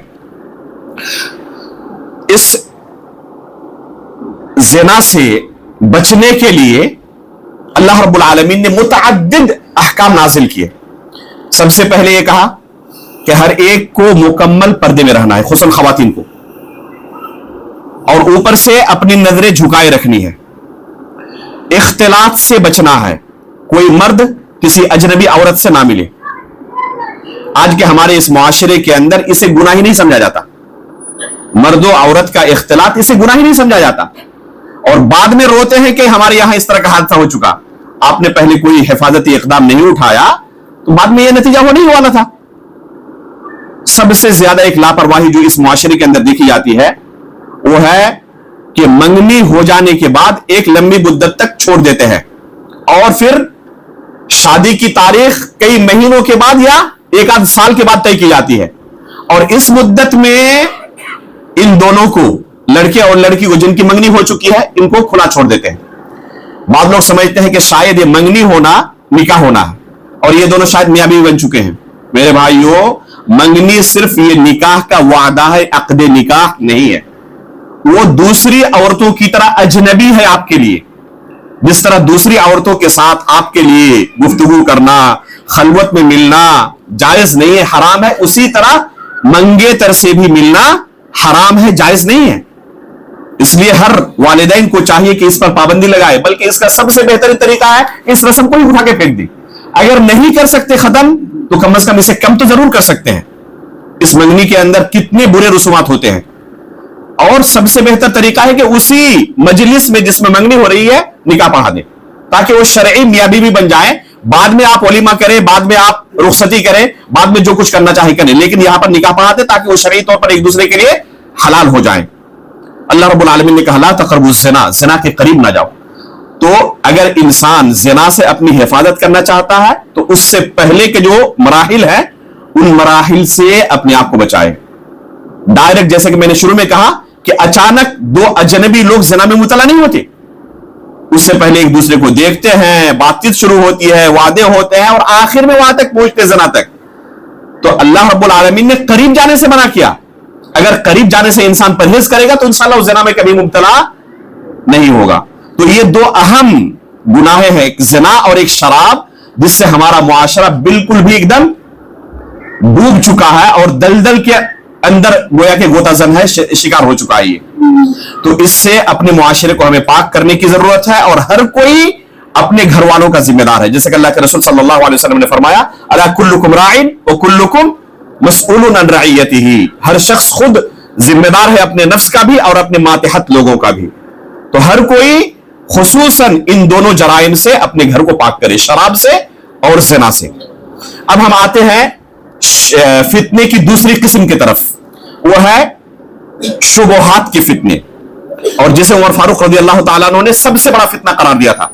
اس زنا سے بچنے کے لیے اللہ رب العالمین نے متعدد احکام نازل کیے. سب سے پہلے یہ کہا کہ ہر ایک کو مکمل پردے میں رہنا ہے, خصوصاً خواتین کو, اور اوپر سے اپنی نظریں جھکائے رکھنی ہے. اختلاط سے بچنا ہے, کوئی مرد کسی اجنبی عورت سے نہ ملے. آج کے ہمارے اس معاشرے کے اندر اسے گناہ ہی نہیں سمجھا جاتا. مرد و عورت کا اختلاط اسے گناہ ہی نہیں سمجھا جاتا, اور بعد میں روتے ہیں کہ ہمارے یہاں اس طرح کا حادثہ ہو چکا. آپ نے پہلے کوئی حفاظتی اقدام نہیں اٹھایا تو بعد میں یہ نتیجہ ہونے ہی والا تھا. سب سے زیادہ ایک لاپرواہی جو اس معاشرے کے اندر دیکھی جاتی ہے وہ ہے کہ منگنی ہو جانے کے بعد ایک لمبی مدت تک چھوڑ دیتے ہیں اور پھر शादी की तारीख कई महीनों के बाद या एक आध साल के बाद तय की जाती है, और इस मुद्दत में इन दोनों को, लड़के और लड़की को जिनकी मंगनी हो चुकी है, इनको खुला छोड़ देते हैं। बाद लोग समझते हैं कि शायद ये मंगनी होना निकाह होना है, और ये दोनों शायद मियां बीवी बन चुके हैं। मेरे भाइयों, मंगनी सिर्फ ये निकाह का वादा है, अक़्द निकाह नहीं है। वो दूसरी औरतों की तरह अजनबी है आपके लिए। जिस तरह दूसरी औरतों के साथ आपके लिए गुफ्तगू करना, खलवत में मिलना जायज नहीं है, हराम है, उसी तरह मंगेतर से भी मिलना हराम है, जायज नहीं है। इसलिए हर वालिदैन को चाहिए कि इस पर पाबंदी लगाए, बल्कि इसका सबसे बेहतरीन तरीका है इस रस्म को ही उठा के फेंक दी। अगर नहीं कर सकते खत्म, तो कम से कम इसे कम तो जरूर कर सकते हैं। इस मंगनी के अंदर कितने बुरे रसूमात होते हैं, और सबसे बेहतर तरीका है कि उसी मजलिस में जिसमें मंगनी हो रही है निकाह पढ़ा दें, ताकि वो शरई मियां बीवी बन जाए। बाद में आप वलीमा करें, बाद में आप रुखसती करें, बाद में जो कुछ करना चाहे करें, लेकिन यहां पर निकाह पढ़ा दें ताकि वो शरई तौर पर एक दूसरे के लिए हलाल हो जाए। अल्लाह रब्बुल आलमीन ने कहा ला तक़रबु ज़िना, ज़िना के करीब ना जाओ। तो अगर इंसान ज़िना से अपनी हिफाजत करना चाहता है, तो उससे पहले के जो मराहिल है, उन मराहिल से अपने आप को बचाए। डायरेक्ट, जैसे कि मैंने शुरू में कहा कि अचानक दो अजनबी लोग ज़िना में मुब्तला नहीं होते, उससे पहले एक दूसरे को देखते हैं, बातचीत शुरू होती है, वादे होते हैं, और आखिर में वहां तक पहुंचते ज़िना तक। तो अल्लाह रब्बुल आलमीन ने करीब जाने से मना किया। अगर करीब जाने से इंसान परहेज करेगा तो इंशाअल्लाह उस ज़िना में कभी मुब्तला नहीं होगा। तो ये दो अहम गुनाहे हैं, एक ज़िना और एक शराब, जिससे हमारा मुआशरा बिल्कुल भी एकदम डूब चुका है और दलदल के अंदर गोया के गोताजन है, शिकार हो चुका है ये। तो इससे अपने मुआशरे को हमें पाक करने की जरूरत है, और हर कोई अपने घर वालों का जिम्मेदार है। जैसे कि अल्लाह के रसूल सल्लल्लाहु अलैहि वसल्लम ने फरमाया, अला कुल्लुकुम राइन व कुल्लुकुम मसऊलुन अन रइयतिही, हर शख्स खुद जिम्मेदार है अपने नफ्स का भी और अपने मातहत लोगों का भी। तो हर कोई खुसूसन इन दोनों जराइम से अपने घर को पाक करे, शराब से और ज़िना से। अब हम आते हैं फितने की दूसरी किस्म की तरफ, वो है शुबहात की फितने, और जिसे उमर फारूक रज़ी अल्लाह तआला अन्हु ने सबसे बड़ा फितना करार दिया था।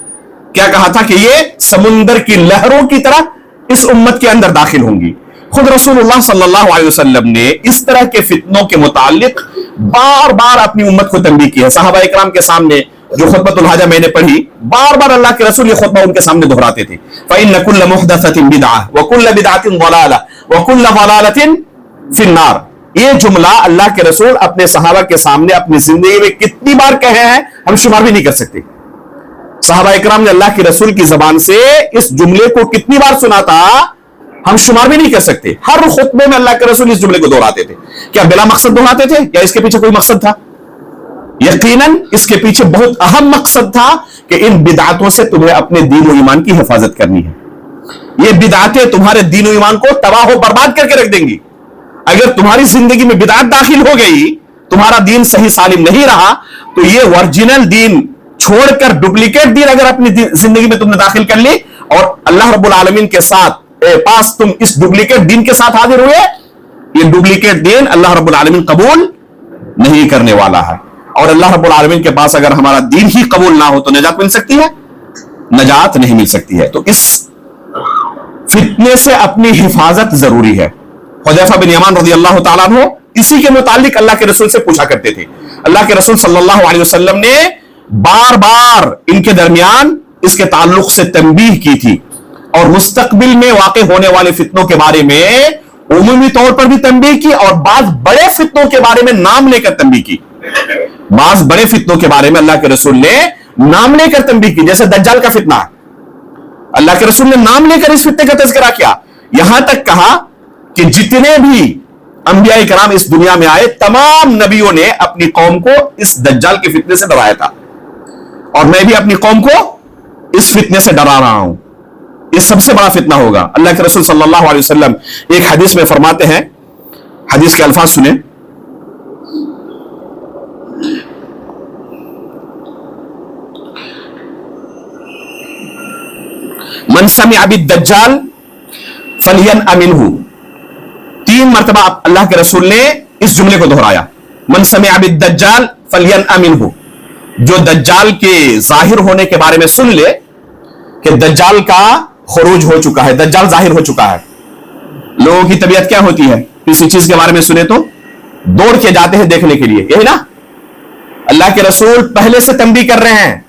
क्या कहा था कि ये समुंदर की लहरों की तरह इस उम्मत के अंदर दाखिल होंगी। खुद रसूलुल्लाह सल्लल्लाहु अलैहि वसल्लम ने इस तरह के फितनों के मुतालिक बार बार अपनी उम्मत को तंबीह की है। सहाबा इकराम के सामने जो खुतबतुल हाजा मैंने पढ़ी, बार बार अल्लाह के रसूल ये खुतबा उनके सामने दोहराते थे, फ़इन्न कुल्ल मुहदसतिन बिदअह व कुल्ल बिदअतिन ज़लाला व कुल्ल ज़लालतिन फिन्नार। ये जुमला अल्लाह के रसूल अपने सहाबा के सामने अपनी जिंदगी में कितनी बार कहे हैं, हम शुमार भी नहीं कर सकते। सहाबा इकराम ने अल्लाह के रसूल की जबान से इस जुमले को कितनी बार सुना था, हम शुमार भी नहीं कर सकते। हर खुतबे में अल्लाह के रसूल इस जुमले को दोहराते थे। क्या बिला मकसद दोहराते थे या इसके पीछे कोई मकसद था? यकीनन इसके पीछे बहुत अहम मकसद था कि इन बिदातों से तुम्हें अपने दीन और ईमान की हिफाजत करनी है। ये बिदातें तुम्हारे दीन और ईमान को तबाह और बर्बाद करके रख देंगी। अगर तुम्हारी जिंदगी में बिदात दाखिल हो गई, तुम्हारा दीन सही सालिम नहीं रहा, तो ये ओरिजिनल दीन छोड़कर डुप्लीकेट दीन अगर अपनी जिंदगी में तुमने दाखिल कर ली और अल्लाह रब्बुल आलमीन के साथ पास तुम इस डुप्लीकेट दीन के साथ हाजिर हुए, ये डुप्लीकेट दीन अल्लाह रब्बुल आलमीन कबूल नहीं करने वाला है। और अल्लाह रब्बुल आलमीन के पास अगर हमारा दीन ही कबूल ना हो तो नजात मिल सकती है? नजात नहीं मिल सकती है। तो इस फितने से अपनी हिफाजत जरूरी है। हुज़ैफा बिन यमान रज़ी अल्लाह तआला अन्हु इसी के मुतालिक अल्लाह के रसूल से पूछा करते थे। अल्लाह के रसूल सल्लल्लाहु अलैहि वसल्लम ने बार बार इनके दरमियान इसके ताल्लुक से तंबीह की थी, और मुस्तकबिल में वाक़े होने वाले फितनों के बारे में उमूमी तौर पर भी तंबीह की, और बाज़ बड़े फितनों के बारे में नाम लेकर तंबीह की। बाज़ बड़े फितनों के बारे में अल्लाह के रसूल ने नाम लेकर तंबीह की, जैसे दज्जाल का फितना। अल्लाह के रसूल ने नाम लेकर इस फितने का तज़किरा किया। यहां तक कहा कि जितने भी अंबिया कराम इस दुनिया में आए, तमाम नबियों ने अपनी कौम को इस दज्जाल के फितने से डराया था, और मैं भी अपनी कौम को इस फितने से डरा रहा हूं। ये सबसे बड़ा फितना होगा। अल्लाह के रसूल सल्लल्लाहु अलैहि वसल्लम एक हदीस में फरमाते हैं, हदीस के अल्फाज सुने, मन समिअ बिद्दज्जाल फलियन अमिनहु। 3 मरतबा अल्लाह के रसूल ने इस जुमले को दोहराया, मन समिअ बिद्दज्जाल फलियन अमिनहु। जो दज्जाल के जाहिर होने के बारे में सुन ले कि दज्जाल का खरूज हो चुका है, दज्जाल जाहिर हो चुका है। लोगों की तबीयत क्या होती है, किसी चीज के बारे में सुने तो दौड़ के जाते हैं देखने के लिए, यही ना। अल्लाह के रसूल पहले से तंबीह कर रहे हैं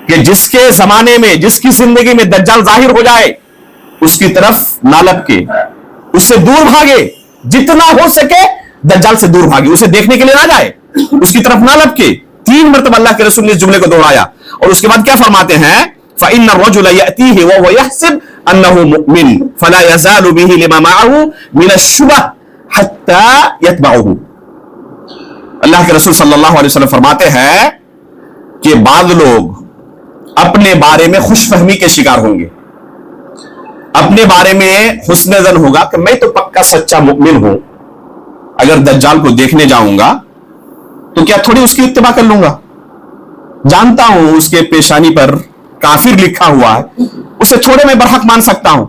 कि जिसके जमाने में, जिसकी जिंदगी में दज्जाल जाहिर हो जाए, उसकी तरफ ना लपके, उससे दूर भागे, जितना हो सके दज्जाल से दूर भागे, उसे देखने के लिए ना जाए, उसकी तरफ ना लपके। 3 मरतबा अल्लाह के रसूल ने इस जुमले को दोहराया और उसके बाद क्या फरमाते हैं, फ़इन्न अर्रजुल यअतीहि वहुव यहसिब अन्नहु मुमिन फला यज़ालु बिही लिमा मअहु मिन अश्शुबह हत्ता यतबअहु। अल्लाह के रसूल सल्लल्लाहु अलैहि वसल्लम फरमाते हैं कि बाद लोग अपने बारे में खुशफहमी के शिकार होंगे, अपने बारे में हुस्न ज़न होगा कि मैं तो पक्का सच्चा मुमिन हूं, अगर दज्जाल को देखने जाऊंगा तो क्या थोड़ी उसकी इत्तिबा कर लूंगा, जानता हूं उसके पेशानी पर काफिर लिखा हुआ है, उसे थोड़े मैं बरहक मान सकता हूं,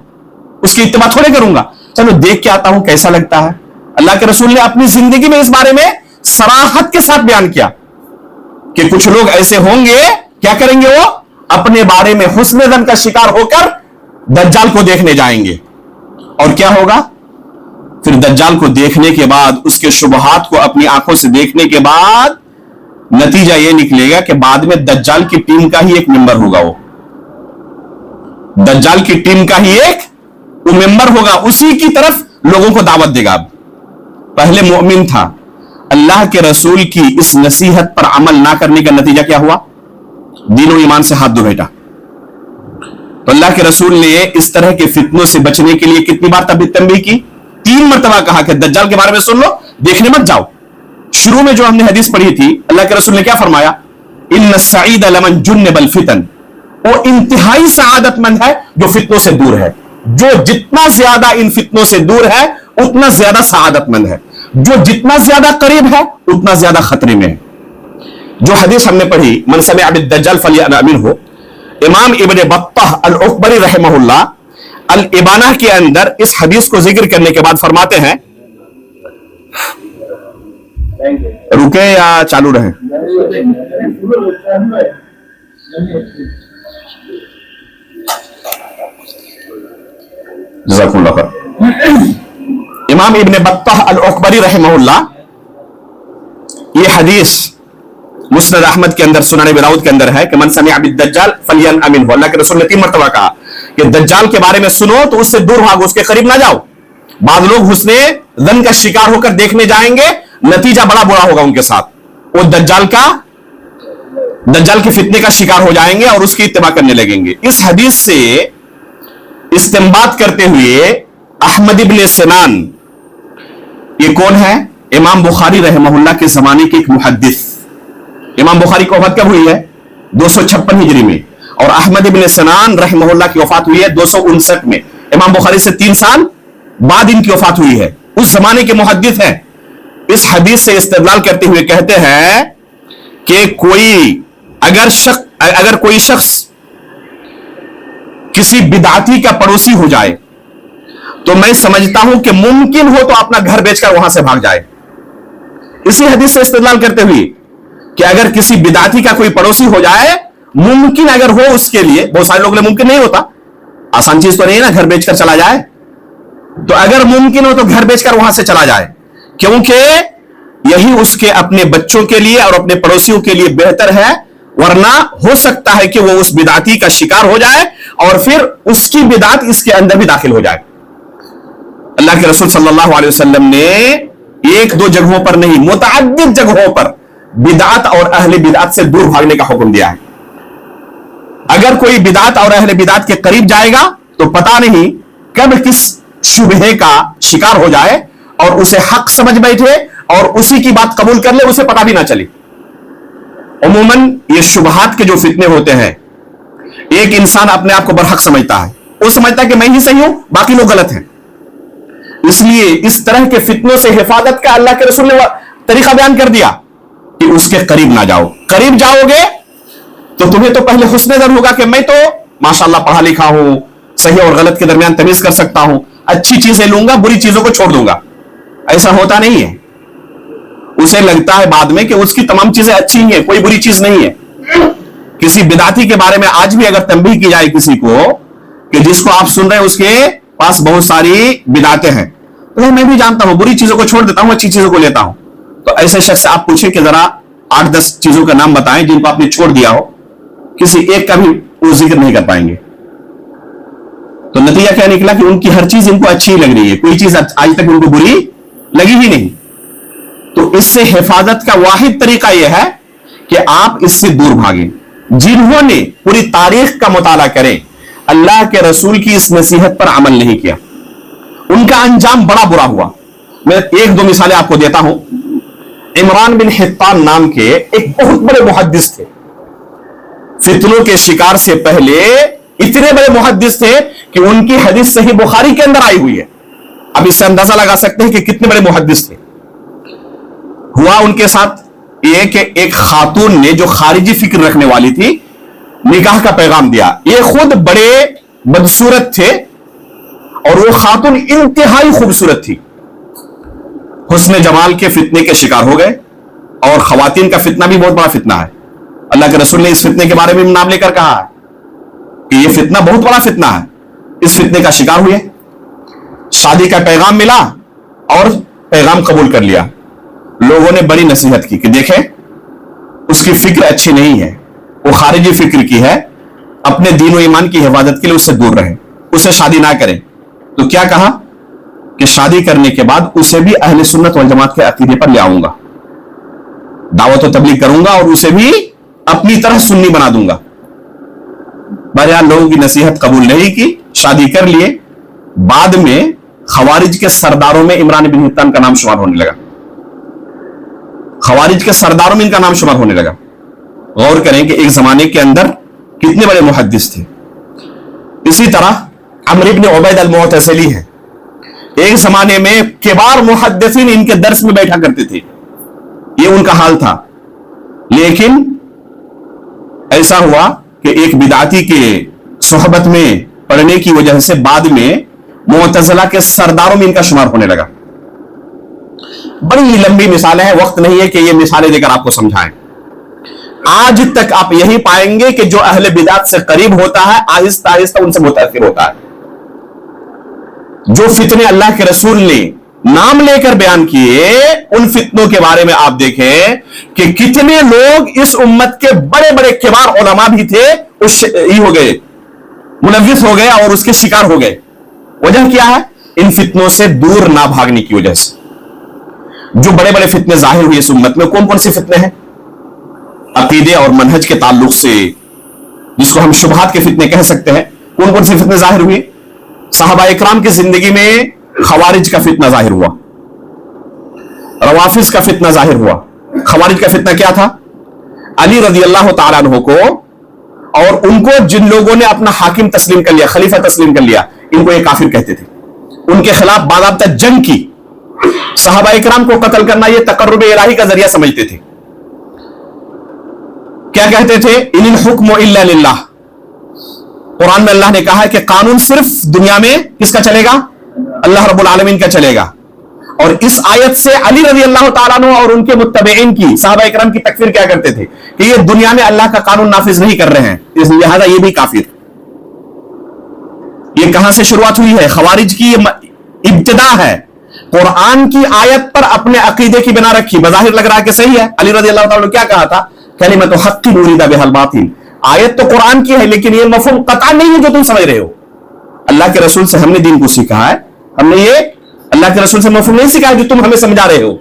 उसकी इत्तिबा थोड़े करूंगा, चलो देख के आता हूं कैसा लगता है। अल्लाह के रसूल ने अपनी जिंदगी में इस बारे में सराहत के साथ बयान किया कि कुछ लोग ऐसे होंगे, क्या करेंगे, वो अपने बारे में हुस्न ज़न का शिकार होकर दज्जाल को देखने जाएंगे, और क्या होगा फिर दज्जाल को देखने के बाद, उसके शुबहात को अपनी आंखों से देखने के बाद नतीजा यह निकलेगा कि बाद में दज्जाल की टीम का ही एक मेंबर होगा, वो दज्जाल की टीम का ही एक वो मेंबर होगा, उसी की तरफ लोगों को दावत देगा। पहले मोमिन था, अल्लाह के रसूल की इस नसीहत पर अमल ना करने का नतीजा क्या हुआ, दीन और ईमान से हाथ धो बैठा। तो अल्लाह के रसूल ने इस तरह के फितनों से बचने के लिए कितनी बार तंबीह की, 3 मरतबा कहा कि दज्जाल के बारे में सुन लो, देखने मत जाओ। शुरू में जो हमने हदीस पढ़ी थी, अल्लाह के रसूल ने क्या फरमाया, इन्न सईद लमन जुन्नबल फितन, वो इंतहाई सआदतमंद है जो फितनों से दूर है। जो जितना ज्यादा इन फितनों से दूर है उतना ज्यादा सआदतमंद है, जो जितना ज्यादा करीब है उतना ज्यादा खतरे में है। जो हदीस हमने पढ़ी, मन समिअ बिद्दज्जाल फल्यअमिन हो, इमाम इब्न बत्ताह अल-उक़बरी रहमहुल्लाह अल-इबाना के अंदर इस हदीस को जिक्र करने के बाद फरमाते हैं, रुके या चालू रहे, जज़ाकुमुल्लाह खैर। इमाम इब्न बत्ताह अल-उक़बरी रहमहुल्लाह ये हदीस मुस्नद अहमद के अंदर, सुनन अबी दाऊद के अंदर है कि मन समिअ बिद्दज्जाल फल्यअमिन। अल्लाह के रसूल ने 3 मरतबा कहा कि दज्जाल के बारे में सुनो तो उससे दूर भागो, उसके करीब ना जाओ। बाद लोग हुस्ने ज़न का शिकार होकर देखने जाएंगे, नतीजा बड़ा बुरा होगा उनके साथ, वो दज्जाल के फितने का शिकार हो जाएंगे और उसकी इत्तिबा करने लगेंगे। इस हदीस से इस्तिंबात करते हुए अहमद इब्न सिनान, ये कौन है, इमाम बुखारी रहमहुल्लाह के जमाने के एक मुहद्दिस। इमाम बुखारी की वफात कब हुई है, 256 हिजरी में, और अहमद इब्न सिनान रहमहुल्लाह की वफात हुई है 259 में। इमाम बुखारी से 3 साल बाद इनकी वफात हुई है, उस जमाने के मुहद्दिस हैं। इस हदीस से इस्तेदलाल करते हुए कहते हैं कि अगर कोई शख्स किसी बिदाती का पड़ोसी हो जाए तो मैं समझता हूं कि मुमकिन हो तो अपना घर बेचकर वहां से भाग जाए। इसी हदीस से इस्तेदलाल करते हुए कि अगर किसी बिदाती का कोई पड़ोसी हो जाए, मुमकिन अगर हो उसके लिए, बहुत सारे लोगों के लिए मुमकिन नहीं होता, आसान चीज तो नहीं है ना घर बेचकर चला जाए, तो अगर मुमकिन हो तो घर बेचकर वहां से चला जाए, क्योंकि यही उसके अपने बच्चों के लिए और अपने पड़ोसियों के लिए बेहतर है। वरना हो सकता है कि वो उस बिदाती का शिकार हो जाए और फिर उसकी बिदात इसके अंदर भी दाखिल हो जाए। अल्लाह के रसूल सल्लल्लाहु अलैहि वसल्लम ने 1-2 जगहों पर नहीं, मुतअद्दिद जगहों पर बिदात और अहले बिदात से दूर भागने का हुक्म दिया है। अगर कोई बिदात और अहले बिदात के करीब जाएगा तो पता नहीं कब किस शुबहे का शिकार हो जाए और उसे हक समझ बैठे और उसी की बात कबूल कर ले, उसे पता भी ना चले। उमूमन ये शुबहात के जो फितने होते हैं, एक इंसान अपने आप को बरहक समझता है, वो समझता है कि मैं ही सही हूं, बाकी लोग गलत हैं। इसलिए इस तरह के फितनों से हिफाजत का अल्लाह के रसूल ने तरीका बयान कर दिया कि उसके करीब ना जाओ। करीब जाओगे तो तुम्हें तो पहले हुस्न ज़न होगा कि मैं तो माशाअल्लाह पढ़ा लिखा हूं, सही और गलत के दरमियान तमीज कर सकता हूं, अच्छी चीजें लूंगा, बुरी चीजों को छोड़ दूंगा। ऐसा होता नहीं है। उसे लगता है बाद में कि उसकी तमाम चीजें अच्छी ही हैं, कोई बुरी चीज नहीं है। किसी बिदाती के बारे में आज भी अगर तंबीह की जाए किसी को کہ جس کو آپ سن رہے ہیں اس کے پاس بہت ساری بدعتیں ہیں. تو میں بھی جانتا ہوں, بری چیزوں کو چھوڑ دیتا ہوں, اچھی چیزوں کو لیتا ہوں. تو ایسے شخص سے آپ پوچھیں کہ ذرا 8-10 چیزوں کا نام بتائیں جن کو آپ نے چھوڑ دیا ہو, کسی ایک کا بھی وہ ذکر نہیں کر پائیں گے. تو نتیجہ کیا نکلا کہ ان کی ہر چیز ان کو اچھی لگ رہی ہے, کوئی چیز آج تک ان کو بری لگی ہی نہیں. تو اس سے حفاظت کا واحد طریقہ یہ ہے کہ آپ اس سے دور بھاگیں. جنہوں نے پوری تاریخ کا مطالعہ کریں, اللہ کے رسول کی اس نصیحت پر عمل نہیں کیا, ان کا انجام بڑا برا ہوا. میں 1-2 مثالیں آپ کو دیتا ہوں. عمران بن حطان نام کے ایک بہت بڑے محدث تھے. فتنوں کے شکار سے پہلے اتنے بڑے محدث تھے کہ ان کی حدیث صحیح بخاری کے اندر آئی ہوئی ہے. اب اس سے اندازہ لگا سکتے ہیں کہ کتنے بڑے محدث تھے. ہوا ان کے ساتھ یہ کہ ایک خاتون نے جو خارجی فکر رکھنے والی تھی, نکاح کا پیغام دیا. یہ خود بڑے بدصورت تھے اور وہ خاتون انتہائی خوبصورت تھی. حسن جمال کے فتنے کے شکار ہو گئے. اور خواتین کا فتنہ بھی بہت بڑا فتنہ ہے. اللہ کے رسول نے اس فتنے کے بارے میں نام لے کر کہا ہے کہ یہ فتنہ بہت بڑا فتنہ ہے. اس فتنے کا شکار ہوئے, شادی کا پیغام ملا اور پیغام قبول کر لیا. لوگوں نے بڑی نصیحت کی کہ دیکھیں اس کی فکر اچھی نہیں ہے, وہ خارجی فکر کی ہے, اپنے دین و ایمان کی حفاظت کے لیے اس سے دور رہیں, اسے شادی نہ کریں. تو کیا کہا کہ شادی کرنے کے بعد اسے بھی اہل سنت والجماعت کے عقیدے پر لے آؤں گا, دعوت و تبلیغ کروں گا اور اسے بھی اپنی طرح سنی بنا دوں گا. بہرحال لوگوں کی نصیحت قبول نہیں کی, شادی کر لیے. بعد میں خوارج کے سرداروں میں عمران بن حطان کا نام شمار ہونے لگا. خوارج کے سرداروں میں ان کا نام شمار ہونے لگا. غور کریں کہ ایک زمانے کے اندر کتنے بڑے محدث تھے. اسی طرح عمرو بن عبید المعتزلی ہیں. ایک زمانے میں کبار محدثین ان کے درس میں بیٹھا کرتے تھے, یہ ان کا حال تھا. لیکن ایسا ہوا کہ ایک بدعتی کے صحبت میں پڑھنے کی وجہ سے بعد میں معتزلہ کے سرداروں میں ان کا شمار ہونے لگا. بڑی لمبی مثالیں ہیں, وقت نہیں ہے کہ یہ مثالیں دے کر آپ کو سمجھائیں. آج تک آپ یہی پائیں گے کہ جو اہل بدعت سے قریب ہوتا ہے آہستہ آہستہ ان سے متاثر ہوتا ہے. جو فتنے اللہ کے رسول نے نام لے کر بیان کیے, ان فتنوں کے بارے میں آپ دیکھیں کہ کتنے لوگ اس امت کے بڑے بڑے کبار علماء بھی تھے ہو گئے, ملوث ہو گئے اور اس کے شکار ہو گئے. وجہ کیا ہے؟ ان فتنوں سے دور نہ بھاگنے کی وجہ سے. جو بڑے بڑے فتنے ظاہر ہوئے اس امت میں, کون کون سے فتنے ہیں؟ عقیدے اور منہج کے تعلق سے, جس کو ہم شبہات کے فتنے کہہ سکتے ہیں, کون کون سے فتنے ظاہر ہوئے؟ صحابہ اکرام کی زندگی میں خوارج کا فتنہ ظاہر ہوا, روافض کا فتنہ ظاہر ہوا. خوارج کا فتنہ کیا تھا؟ علی رضی اللہ تعالیٰ عنہ کو اور ان کو جن لوگوں نے اپنا حاکم تسلیم کر لیا, خلیفہ تسلیم کر لیا, ان کو یہ کافر کہتے تھے. ان کے خلاف باضابطہ جنگ کی. صحابہ اکرام کو قتل کرنا یہ تقرب الہی کا ذریعہ سمجھتے تھے. کیا کہتے تھے؟ ان الحکم الا للہ. قرآن میں اللہ نے کہا ہے کہ قانون صرف دنیا میں کس کا چلے گا؟ اللہ رب العالمین کا چلے گا. اور اس آیت سے علی رضی اللہ تعالیٰ عنہ اور ان کے متبعین کی, صحابہ اکرام کی تکفیر کیا کرتے تھے کہ یہ دنیا میں اللہ کا قانون نافذ نہیں کر رہے ہیں, اس لہذا یہ بھی کافر. یہ کہاں سے شروعات ہوئی ہے؟ خوارج کی ابتدا ہے. قرآن کی آیت پر اپنے عقیدے کی بنا رکھی, بظاہر لگ رہا ہے کہ صحیح ہے. علی رضی اللہ تعالیٰ نے کیا کہا تھا؟ کلمۃ حق اریڈ بہا الباطل. آیت تو قرآن کی ہے لیکن یہ مفہوم قطع نہیں ہے جو تم سمجھ رہے ہو. اللہ کے رسول سے ہم نے دین کو سیکھا ہے, ہم نے یہ اللہ کے رسول سے مفہوم نہیں سیکھا جو تم ہمیں سمجھا رہے ہو.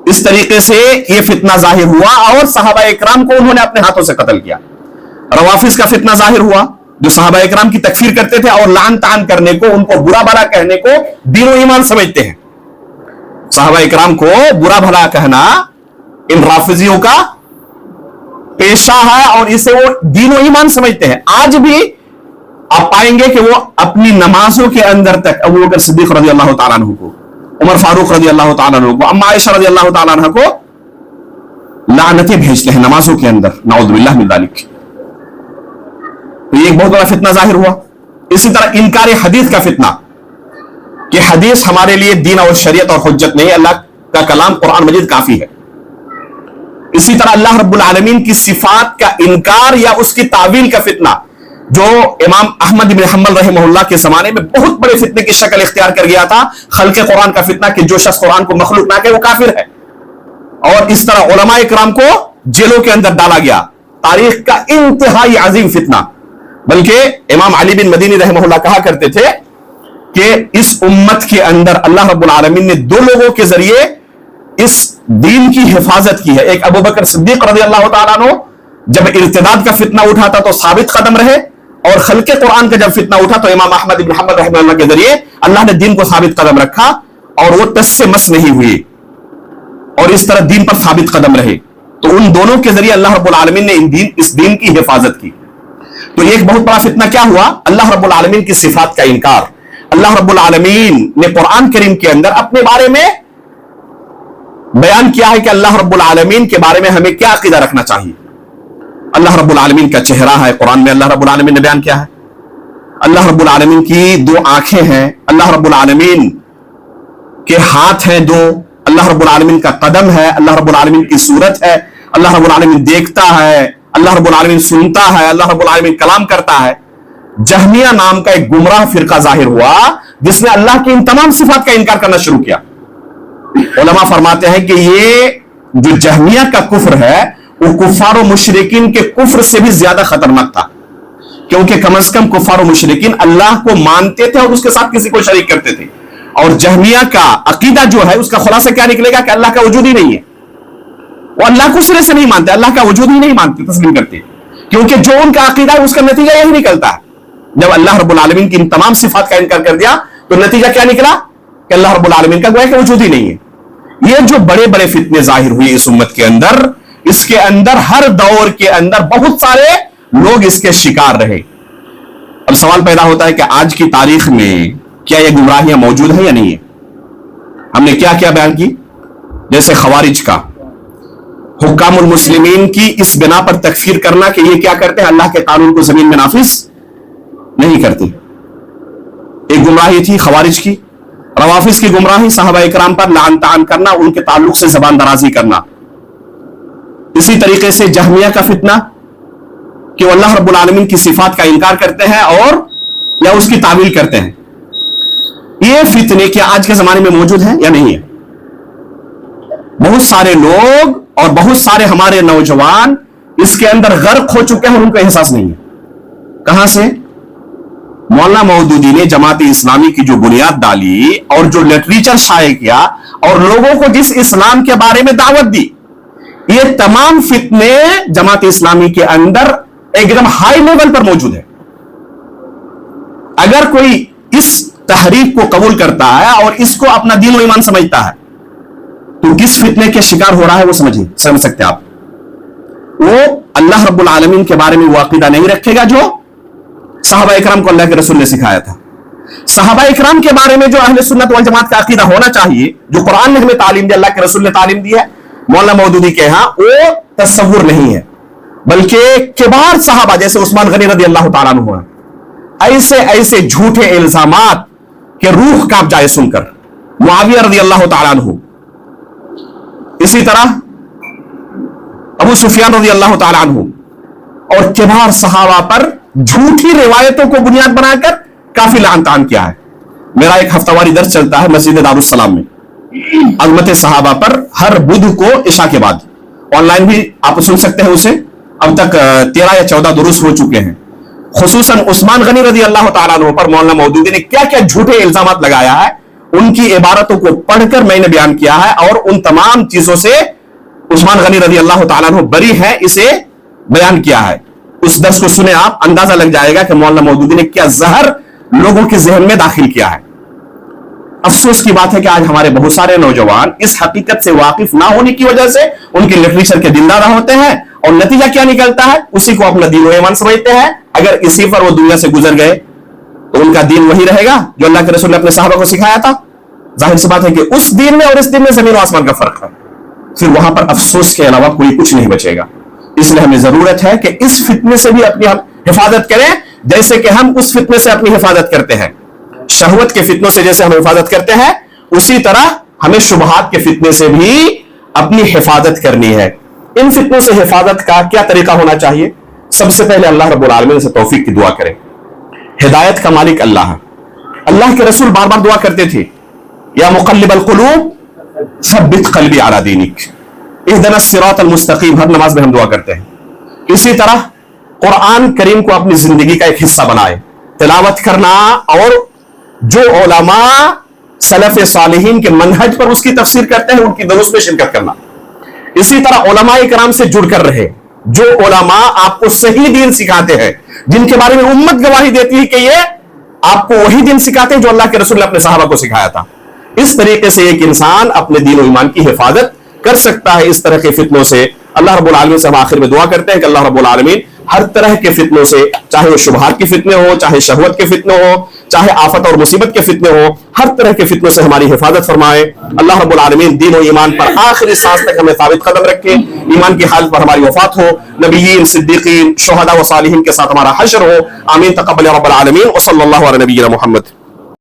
اس طریقے سے یہ فتنہ ظاہر ہوا اور صحابہ اکرام کو انہوں نے اپنے ہاتھوں سے قتل کیا. روافض کا فتنہ ظاہر ہوا جو صحابہ اکرام کی تکفیر کرتے تھے اور لعن طعن کرنے کو, ان کو برا بھلا کہنے کو دین و ایمان سمجھتے ہیں. صحابہ اکرام کو برا بھلا کہنا ان رافضیوں کا پیشہ ہے اور اسے وہ دین و ایمان سمجھتے ہیں. آج بھی آپ پائیں گے کہ وہ اپنی نمازوں کے اندر تک ابوبکر صدیق رضی اللہ تعالیٰ عنہ کو, عمر فاروق رضی اللہ تعالیٰ عنہ کو, اما عائشہ رضی اللہ تعالیٰ عنہ کو لعنتیں بھیجتے ہیں نمازوں کے اندر, نعوذ باللہ من ذلک. تو یہ ایک بہت بڑا فتنہ ظاہر ہوا. اسی طرح انکار حدیث کا فتنہ کہ حدیث ہمارے لیے دین اور شریعت اور حجت نہیں, اللہ کا کلام قرآن مجید کافی ہے. اسی طرح اللہ رب العالمین کی صفات کا انکار یا اس کی تعویل کا فتنہ جو امام احمد بن حنبل رحمہ کے زمانے میں بہت بڑے فتنے کی شکل اختیار کر گیا تھا، خلق قرآن کا فتنہ کہ جو شخص قرآن کو مخلوق نہ کہے وہ کافر ہے، اور اس طرح علماء کرام کو جیلوں کے اندر ڈالا گیا، تاریخ کا انتہائی عظیم فتنہ۔ بلکہ امام علی بن مدینی رحمہ اللہ کہا کرتے تھے کہ اس امت کے اندر اللہ رب العالمین نے دو لوگوں کے ذریعے اس دین کی حفاظت کی ہے، ایک ابو بکر صدیق رضی اللہ تعالیٰ عنہ جب ارتداد کا فتنہ اٹھا تھا تو ثابت قدم رہے، اور خلق قرآن کا جب فتنہ اٹھا تو امام احمد بن حنبل رحمہ اللہ کے ذریعے اللہ نے دین کو ثابت قدم رکھا، اور وہ ٹس سے مس نہیں ہوئی، اور اس طرح دین پر ثابت قدم رہے۔ تو ان دونوں کے ذریعے اللہ رب العالمین نے اس دین کی حفاظت کی۔ تو ایک بہت بڑا فتنہ کیا ہوا؟ اللہ رب العالمین کی صفات کا انکار۔ اللہ رب العالمین نے قرآن کریم کے اندر اپنے بارے میں بیان کیا ہے کہ اللہ رب العالمین کے بارے میں ہمیں کیا عقیدہ رکھنا چاہیے۔ اللہ رب العالمین کا چہرہ ہے، قرآن میں اللہ رب العالمین نے بیان کیا ہے۔ اللہ رب العالمین کی دو آنکھیں ہیں، اللہ رب العالمین کے ہاتھ ہیں دو، اللہ رب العالمین کا قدم ہے، اللہ رب العالمین کی صورت ہے، اللہ رب العالمین دیکھتا ہے، اللہ رب العالمین سنتا ہے، اللہ رب العالمین کلام کرتا ہے۔ جہمیہ نام کا ایک گمراہ فرقہ ظاہر ہوا جس نے اللہ کی ان تمام صفات کا انکار کرنا شروع کیا۔ علماء فرماتے ہیں کہ یہ جو جہمیہ کا کفر ہے وہ کفار و مشرکین کے کفر سے بھی زیادہ خطرناک تھا، کیونکہ کم از کم کفار و مشرکین اللہ کو مانتے تھے اور اس کے ساتھ کسی کو شریک کرتے تھے، اور جہمیہ کا عقیدہ جو ہے اس کا خلاصہ کیا نکلے گا کہ اللہ کا وجود ہی نہیں ہے، وہ اللہ کو سرے سے نہیں مانتے، اللہ کا وجود ہی نہیں مانتے، تسلیم کرتے، کیونکہ جو ان کا عقیدہ ہے اس کا نتیجہ یہی نکلتا ہے۔ جب اللہ رب العالمین کی ان تمام صفات کا انکار کر دیا تو نتیجہ کیا نکلا کہ اللہ رب العالمین کا گویا کہ وجود ہی نہیں ہے۔ یہ جو بڑے بڑے فتنے ظاہر ہوئے اس امت کے اندر، اس کے اندر ہر دور کے اندر بہت سارے لوگ اس کے شکار رہے۔ اب سوال پیدا ہوتا ہے کہ آج کی تاریخ میں کیا یہ گمراہیاں موجود ہیں یا نہیں ہے؟ ہم نے کیا کیا بیان کی، جیسے خوارج کا حکام المسلمین کی اس بنا پر تکفیر کرنا کہ یہ کیا کرتے ہیں، اللہ کے قانون کو زمین میں نافذ نہیں کرتے، ایک گمراہی تھی خوارج کی۔ روافض کی گمراہی صحابہ اکرام پر لعن طعن کرنا، ان کے تعلق سے زبان درازی کرنا۔ اسی طریقے سے جہمیہ کا فتنہ کہ وہ اللہ رب العالمین کی صفات کا انکار کرتے ہیں اور یا اس کی تعویل کرتے ہیں۔ یہ فتنے کیا آج کے زمانے میں موجود ہیں یا نہیں ہے؟ بہت سارے لوگ اور بہت سارے ہمارے نوجوان اس کے اندر غرق ہو چکے ہیں اور ان کو احساس نہیں ہے۔ کہاں سے؟ مولانا مودودی نے جماعت اسلامی کی جو بنیاد ڈالی اور جو لٹریچر شائع کیا اور لوگوں کو جس اسلام کے بارے میں دعوت دی، یہ تمام فتنے جماعت اسلامی کے اندر ایک دم ہائی لیول پر موجود ہے۔ اگر کوئی اس تحریک کو قبول کرتا ہے اور اس کو اپنا دین و ایمان سمجھتا ہے تو کس فتنے کے شکار ہو رہا ہے وہ سمجھ سکتے آپ۔ وہ اللہ رب العالمین کے بارے میں وہ عقیدہ نہیں رکھے گا جو صحابہ اکرام کو اللہ کے رسول نے سکھایا تھا۔ صحابہ اکرام کے بارے میں جو اہل سنت والجماعت کا عقیدہ ہونا چاہیے، جو قرآن نے ہمیں تعلیم دی، اللہ کے رسول نے تعلیم دی ہے، مولانا مودودی کے ہاں وہ تصور نہیں ہے، بلکہ کبار صحابہ جیسے عثمان غنی رضی اللہ تعالیٰ عنہ ایسے ایسے جھوٹے الزامات کہ روح کانپ جائے سن کر، معاویہ رضی اللہ تعالیٰ عنہ، اسی طرح ابو سفیان رضی اللہ تعالیٰ عنہ، اور کبار صحابہ پر جھوٹی روایتوں کو بنیاد بنا کر کافی لعن طعن کیا ہے۔ میرا ایک ہفتہ واری درس چلتا ہے مسجد دارالسلام میں عظمت صحابہ پر، ہر بدھ کو عشاء کے بعد، آن لائن بھی آپ سن سکتے ہیں اسے، اب تک 13 یا 14 دروس ہو چکے ہیں۔ خصوصاً عثمان غنی رضی اللہ تعالیٰ عنہ پر مولانا مودودی نے کیا کیا جھوٹے الزامات لگایا ہے، ان کی عبارتوں کو پڑھ کر میں نے بیان کیا ہے، اور ان تمام چیزوں سے عثمان غنی رضی اللہ تعالیٰ عنہ بری ہے، اسے بیان کیا ہے۔ اس درس کو سنیں آپ، اندازہ لگ جائے گا کہ مولانا مودودی نے کیا زہر لوگوں کے ذہن میں داخل کیا ہے۔ افسوس کی بات ہے کہ آج ہمارے بہت سارے نوجوان اس حقیقت سے واقف نہ ہونے کی وجہ سے ان کی لٹریچر کے دیندار ہوتے ہیں، اور نتیجہ کیا نکلتا ہے، اسی کو اپنا دین و ایمان سمجھتے ہیں۔ اگر اسی پر وہ دنیا سے گزر گئے تو ان کا دین وہی رہے گا جو اللہ کے رسول نے اپنے صحابہ کو سکھایا تھا۔ ظاہر سی بات ہے کہ اس دین میں اور اس دین میں زمین و آسمان کا فرق ہے، پھر وہاں پر افسوس کے علاوہ کوئی کچھ نہیں بچے گا۔ اس لیے ہمیں ضرورت ہے کہ اس فتنے سے بھی اپنی حفاظت کریں، جیسے کہ ہم اس فتنے سے اپنی حفاظت کرتے ہیں، شہوت کے فتنوں سے جیسے ہم حفاظت کرتے ہیں، اسی طرح ہمیں شبہات کے فتنے سے بھی اپنی حفاظت کرنی ہے۔ ان فتنوں سے حفاظت کا کیا طریقہ ہونا چاہیے؟ سب سے پہلے اللہ رب العالمین سے توفیق کی دعا کریں. ہدایت کا مالک اللہ ہے. اللہ کے رسول بار بار دعا کرتے تھے, یا مقلب القلوب ثبت قلبی علی دینک, اہدنا الصراط المستقیم, ہر نماز میں ہم دعا کرتے ہیں. اسی طرح قرآن کریم کو اپنی زندگی کا ایک حصہ بنائے, تلاوت کرنا, اور جو علماء سلف صالحین کے منہج پر اس کی تفسیر کرتے ہیں ان کی دروس میں شرکت کرنا. اسی طرح علماء کرام سے جڑ کر رہے, جو علماء آپ کو صحیح دین سکھاتے ہیں, جن کے بارے میں امت گواہی دیتی ہے کہ یہ آپ کو وہی دین سکھاتے ہیں جو اللہ کے رسول نے اپنے صحابہ کو سکھایا تھا. اس طریقے سے ایک انسان اپنے دین و ایمان کی حفاظت کر سکتا ہے اس طرح کے فتنوں سے. اللہ رب العالمین سے ہم آخر میں دعا کرتے ہیں کہ اللہ رب العالمین ہر طرح کے فتنوں سے, چاہے وہ شبہات کے فتنے ہو, چاہے شہوت کے فتنے ہو, چاہے آفت اور مصیبت کے فتنے ہو, ہر طرح کے فتنوں سے ہماری حفاظت فرمائے. اللہ رب العالمین دین و ایمان پر آخری سانس تک ہمیں ثابت قدم رکھے, ایمان کی حالت پر ہماری وفات ہو, نبیین, صدیقین, شہداء و صالحین کے ساتھ ہمارا حشر ہو. آمین تقبل رب العالمین. وصلی اللہ علی نبینا محمد.